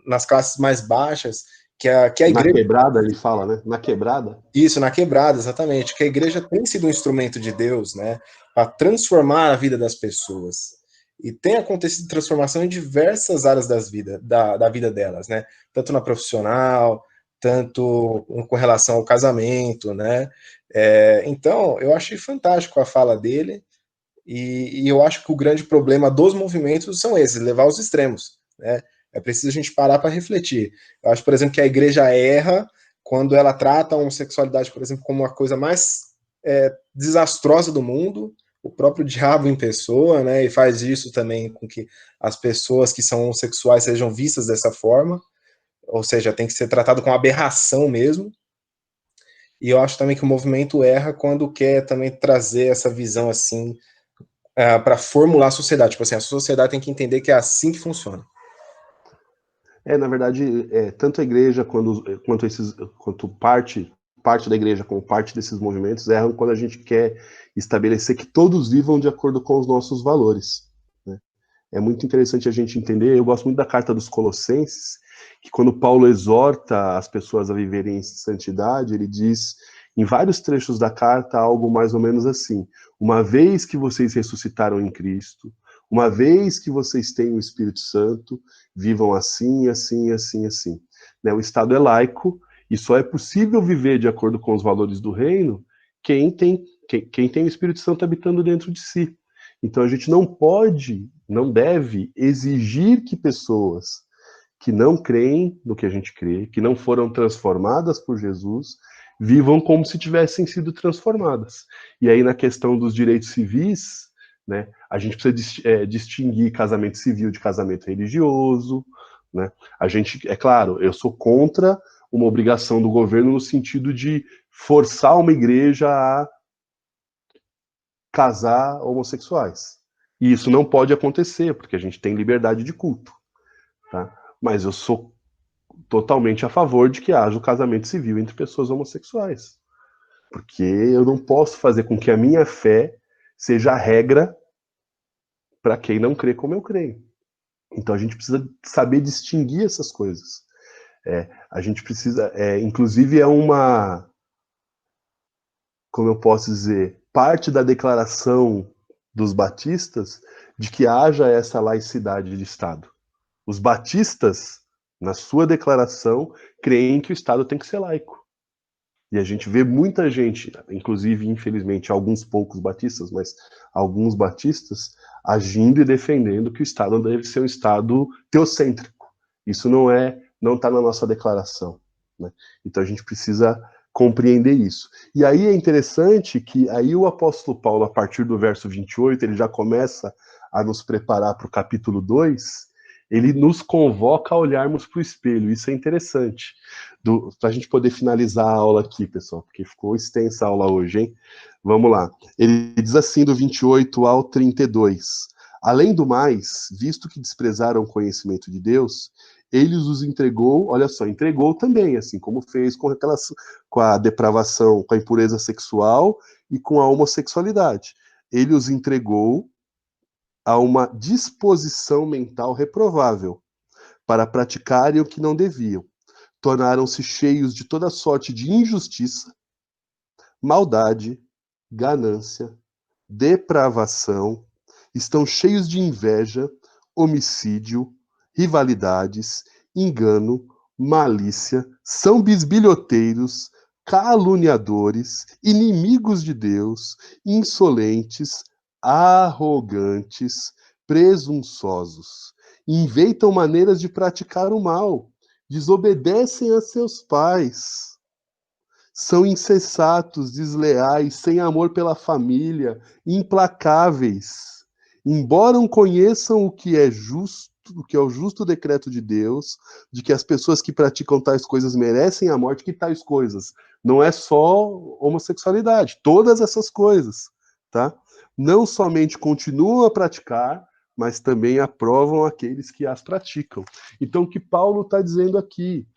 nas classes mais baixas, que a Na igreja... quebrada, ele fala, né? Na quebrada. Isso, na quebrada, exatamente, que a igreja tem sido um instrumento de Deus, né, para transformar a vida das pessoas. E tem acontecido transformação em diversas áreas da vida delas, né? Tanto na profissional, tanto com relação ao casamento, né? Então, eu achei fantástico a fala dele, e eu acho que o grande problema dos movimentos são esses, levar aos extremos, né? É preciso a gente parar para refletir. Eu acho, por exemplo, que a igreja erra quando ela trata a homossexualidade, por exemplo, como a coisa mais desastrosa do mundo, o próprio diabo em pessoa, né? E faz isso também com que as pessoas que são homossexuais sejam vistas dessa forma, ou seja, tem que ser tratado com aberração mesmo. E eu acho também que o movimento erra quando quer também trazer essa visão assim para formular a sociedade. Tipo assim, a sociedade tem que entender que é assim que funciona. Na verdade, tanto a igreja quanto parte da igreja como parte desses movimentos erram quando a gente quer estabelecer que todos vivam de acordo com os nossos valores, né? É muito interessante a gente entender, eu gosto muito da carta dos Colossenses, que quando Paulo exorta as pessoas a viverem em santidade, ele diz, em vários trechos da carta, algo mais ou menos assim: uma vez que vocês ressuscitaram em Cristo, uma vez que vocês têm o Espírito Santo, vivam assim, assim, assim, assim. O Estado é laico, e só é possível viver de acordo com os valores do reino quem tem o Espírito Santo habitando dentro de si. Então a gente não pode, não deve exigir que pessoas que não creem no que a gente crê, que não foram transformadas por Jesus, vivam como se tivessem sido transformadas. E aí na questão dos direitos civis, né, a gente precisa distinguir casamento civil de casamento religioso, né? A gente, é claro, eu sou contra uma obrigação do governo no sentido de forçar uma igreja a casar homossexuais. E isso não pode acontecer, porque a gente tem liberdade de culto, tá? Mas eu sou totalmente a favor de que haja o casamento civil entre pessoas homossexuais. Porque eu não posso fazer com que a minha fé seja a regra para quem não crê como eu creio. Então a gente precisa saber distinguir essas coisas. A gente precisa, inclusive como eu posso dizer, parte da declaração dos batistas de que haja essa laicidade de Estado. Os batistas, na sua declaração, creem que o Estado tem que ser laico. E a gente vê muita gente, inclusive, infelizmente, alguns poucos batistas, mas alguns batistas, agindo e defendendo que o Estado deve ser um Estado teocêntrico. Isso não está na nossa declaração, né? Então a gente precisa compreender isso. E aí é interessante que aí o apóstolo Paulo, a partir do verso 28, ele já começa a nos preparar para o capítulo 2, ele nos convoca a olharmos para o espelho. Isso é interessante. Para a gente poder finalizar a aula aqui, pessoal, porque ficou extensa a aula hoje, hein? Vamos lá. Ele diz assim, do 28 ao 32. Além do mais, visto que desprezaram o conhecimento de Deus, ele os entregou, olha só, entregou também, assim como fez com a depravação, com a impureza sexual e com a homossexualidade. Ele os entregou a uma disposição mental reprovável para praticarem o que não deviam. Tornaram-se cheios de toda sorte de injustiça, maldade, ganância, depravação, estão cheios de inveja, homicídio, rivalidades, engano, malícia, são bisbilhoteiros, caluniadores, inimigos de Deus, insolentes, arrogantes, presunçosos. Inventam maneiras de praticar o mal, desobedecem a seus pais. São insensatos, desleais, sem amor pela família, implacáveis. Embora conheçam o que é justo, o que é o justo decreto de Deus, de que as pessoas que praticam tais coisas merecem a morte, que tais coisas não é só homossexualidade, todas essas coisas, tá? Não somente continuam a praticar, mas também aprovam aqueles que as praticam. Então, o que Paulo está dizendo aqui?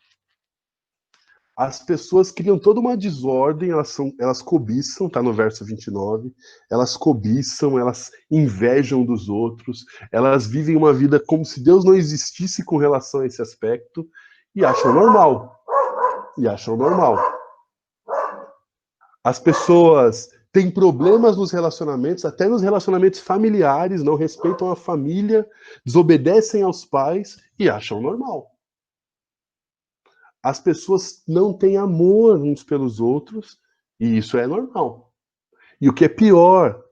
As pessoas criam toda uma desordem, elas cobiçam, tá no verso 29, elas cobiçam, elas invejam dos outros, elas vivem uma vida como se Deus não existisse com relação a esse aspecto, e acham normal. E acham normal. As pessoas têm problemas nos relacionamentos, até nos relacionamentos familiares, não respeitam a família, desobedecem aos pais e acham normal. As pessoas não têm amor uns pelos outros, e isso é normal. E o que é pior,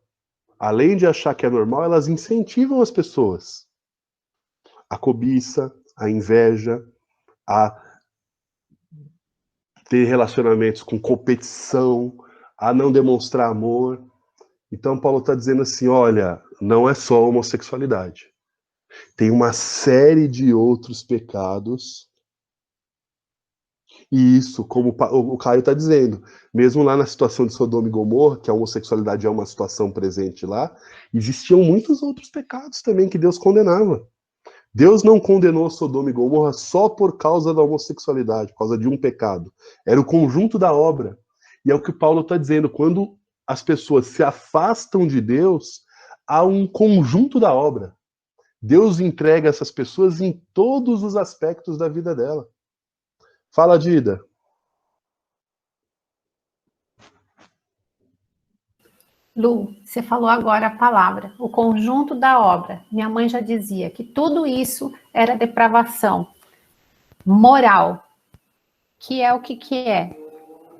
além de achar que é normal, elas incentivam as pessoas. A cobiça, a inveja, a ter relacionamentos com competição, a não demonstrar amor. Então Paulo está dizendo assim, olha, não é só homossexualidade. Tem uma série de outros pecados. E isso, como o Caio está dizendo, mesmo lá na situação de Sodoma e Gomorra, que a homossexualidade é uma situação presente lá, existiam muitos outros pecados também que Deus condenava. Deus não condenou Sodoma e Gomorra só por causa da homossexualidade, por causa de um pecado. Era o conjunto da obra. E é o que Paulo está dizendo, quando as pessoas se afastam de Deus, há um conjunto da obra. Deus entrega essas pessoas em todos os aspectos da vida dela. Fala, Dida. Lu, você falou agora a palavra, o conjunto da obra. Minha mãe já dizia que tudo isso era depravação moral, que é o que é?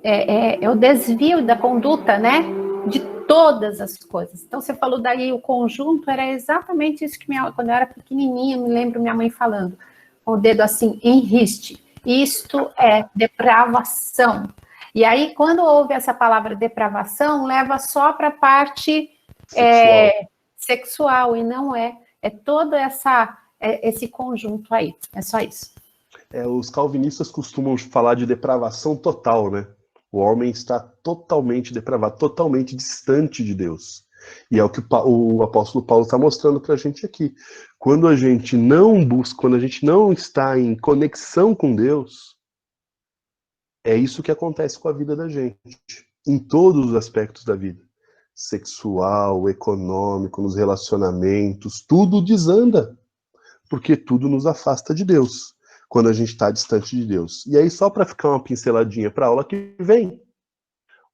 É o desvio da conduta, né? De todas as coisas. Então, você falou daí, o conjunto era exatamente isso que quando eu era pequenininha, me lembro minha mãe falando, com o dedo assim, em riste. Isto é depravação. E aí, quando ouve essa palavra depravação, leva só para a parte sexual, e não é. É todo esse conjunto aí. É só isso. Os calvinistas costumam falar de depravação total, né? O homem está totalmente depravado, totalmente distante de Deus. E é o que o apóstolo Paulo está mostrando para a gente aqui. Quando a gente não busca, quando a gente não está em conexão com Deus, é isso que acontece com a vida da gente, em todos os aspectos da vida. Sexual, econômico, nos relacionamentos, tudo desanda, porque tudo nos afasta de Deus, quando a gente está distante de Deus. E aí, só para ficar uma pinceladinha para a aula que vem,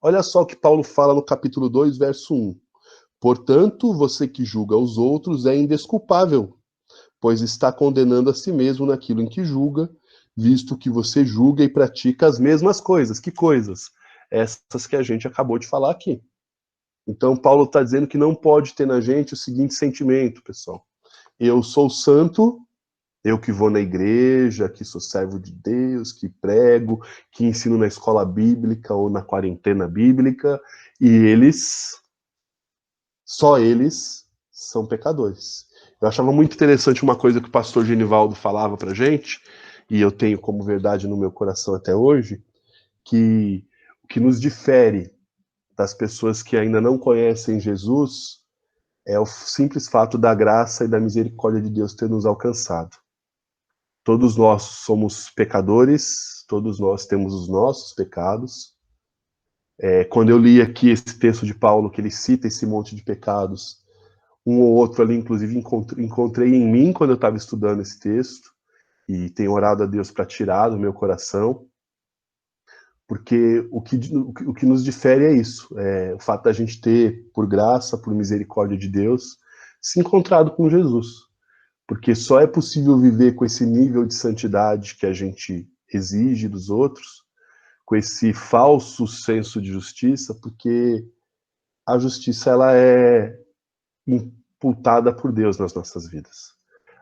olha só o que Paulo fala no capítulo 2, verso 1. Portanto, você que julga os outros é indesculpável, pois está condenando a si mesmo naquilo em que julga, visto que você julga e pratica as mesmas coisas. Que coisas? Essas que a gente acabou de falar aqui. Então, Paulo está dizendo que não pode ter na gente o seguinte sentimento, pessoal. Eu sou santo, eu que vou na igreja, que sou servo de Deus, que prego, que ensino na escola bíblica ou na quarentena bíblica, e só eles, são pecadores. Eu achava muito interessante uma coisa que o pastor Genivaldo falava pra gente, e eu tenho como verdade no meu coração até hoje, que o que nos difere das pessoas que ainda não conhecem Jesus é o simples fato da graça e da misericórdia de Deus ter nos alcançado. Todos nós somos pecadores, todos nós temos os nossos pecados. Quando eu li aqui esse texto de Paulo, que ele cita esse monte de pecados, um ou outro ali, inclusive, encontrei em mim quando eu estava estudando esse texto, e tenho orado a Deus para tirar do meu coração, porque o que nos difere é isso, o fato da gente ter, por graça, por misericórdia de Deus, se encontrado com Jesus. Porque só é possível viver com esse nível de santidade que a gente exige dos outros, com esse falso senso de justiça, porque a justiça ela é imputada por Deus nas nossas vidas.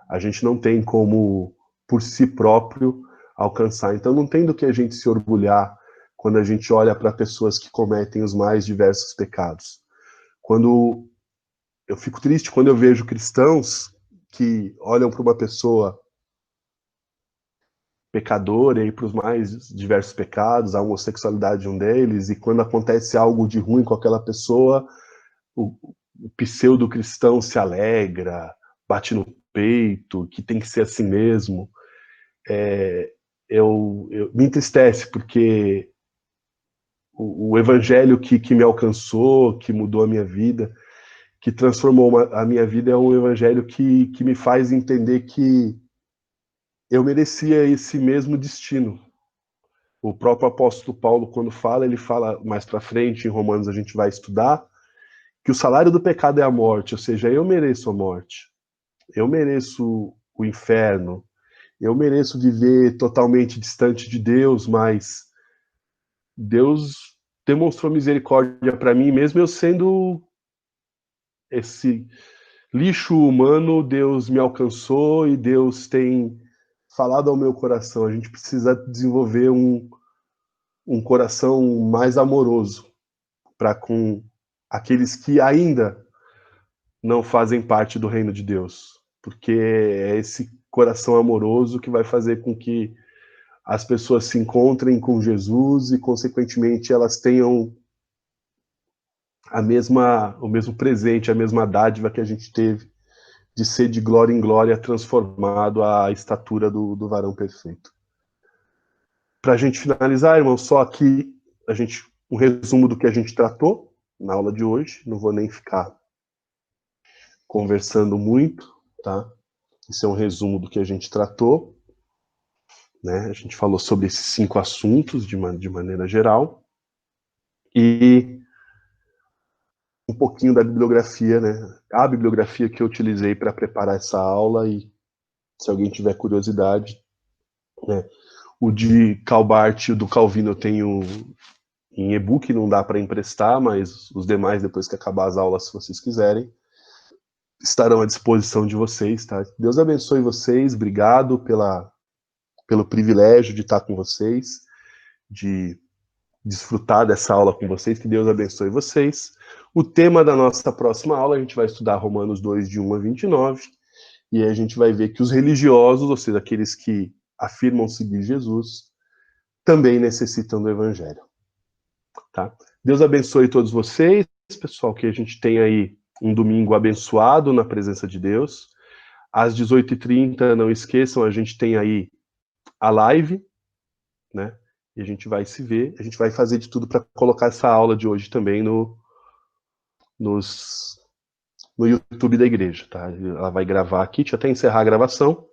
A gente não tem como, por si próprio, alcançar. Então não tem do que a gente se orgulhar quando a gente olha para pessoas que cometem os mais diversos pecados. Quando eu fico triste quando eu vejo cristãos que olham para uma pessoa pecadora e para os mais diversos pecados, a homossexualidade é um deles, e quando acontece algo de ruim com aquela pessoa, o pseudo-cristão se alegra, bate no peito, que tem que ser assim mesmo. Me entristece, porque o evangelho que me alcançou, que mudou a minha vida, que transformou a minha vida, é um evangelho que me faz entender que eu merecia esse mesmo destino. O próprio apóstolo Paulo, quando fala, ele fala mais para frente, em Romanos a gente vai estudar, que o salário do pecado é a morte, ou seja, eu mereço a morte, eu mereço o inferno, eu mereço viver totalmente distante de Deus, mas Deus demonstrou misericórdia para mim, mesmo eu sendo esse lixo humano, Deus me alcançou e Deus tem falado ao meu coração. A gente precisa desenvolver um coração mais amoroso para com aqueles que ainda não fazem parte do reino de Deus, porque é esse coração amoroso que vai fazer com que as pessoas se encontrem com Jesus e, consequentemente, elas tenham o mesmo presente, a mesma dádiva que a gente teve de ser de glória em glória transformado à estatura do varão perfeito. Para a gente finalizar, irmão, só aqui um resumo do que a gente tratou na aula de hoje. Não vou nem ficar conversando muito, tá? Isso é um resumo do que a gente tratou, né? A gente falou sobre esses 5 assuntos de maneira geral e um pouquinho da bibliografia, né? A bibliografia que eu utilizei para preparar essa aula, e se alguém tiver curiosidade, né? O de Calbart e o do Calvino eu tenho em e-book, não dá para emprestar, mas os demais, depois que acabar as aulas, se vocês quiserem, estarão à disposição de vocês, tá? Deus abençoe vocês, obrigado pelo privilégio de estar com vocês, de desfrutar dessa aula com vocês, que Deus abençoe vocês. O tema da nossa próxima aula, a gente vai estudar Romanos 2, de 1 a 29, e aí a gente vai ver que os religiosos, ou seja, aqueles que afirmam seguir Jesus, também necessitam do Evangelho. Tá? Deus abençoe todos vocês, pessoal, que a gente tenha aí um domingo abençoado na presença de Deus. Às 18h30, não esqueçam, a gente tem aí a live, né? E a gente vai se ver, a gente vai fazer de tudo para colocar essa aula de hoje também no YouTube da igreja, tá? Ela vai gravar aqui, deixa eu até encerrar a gravação.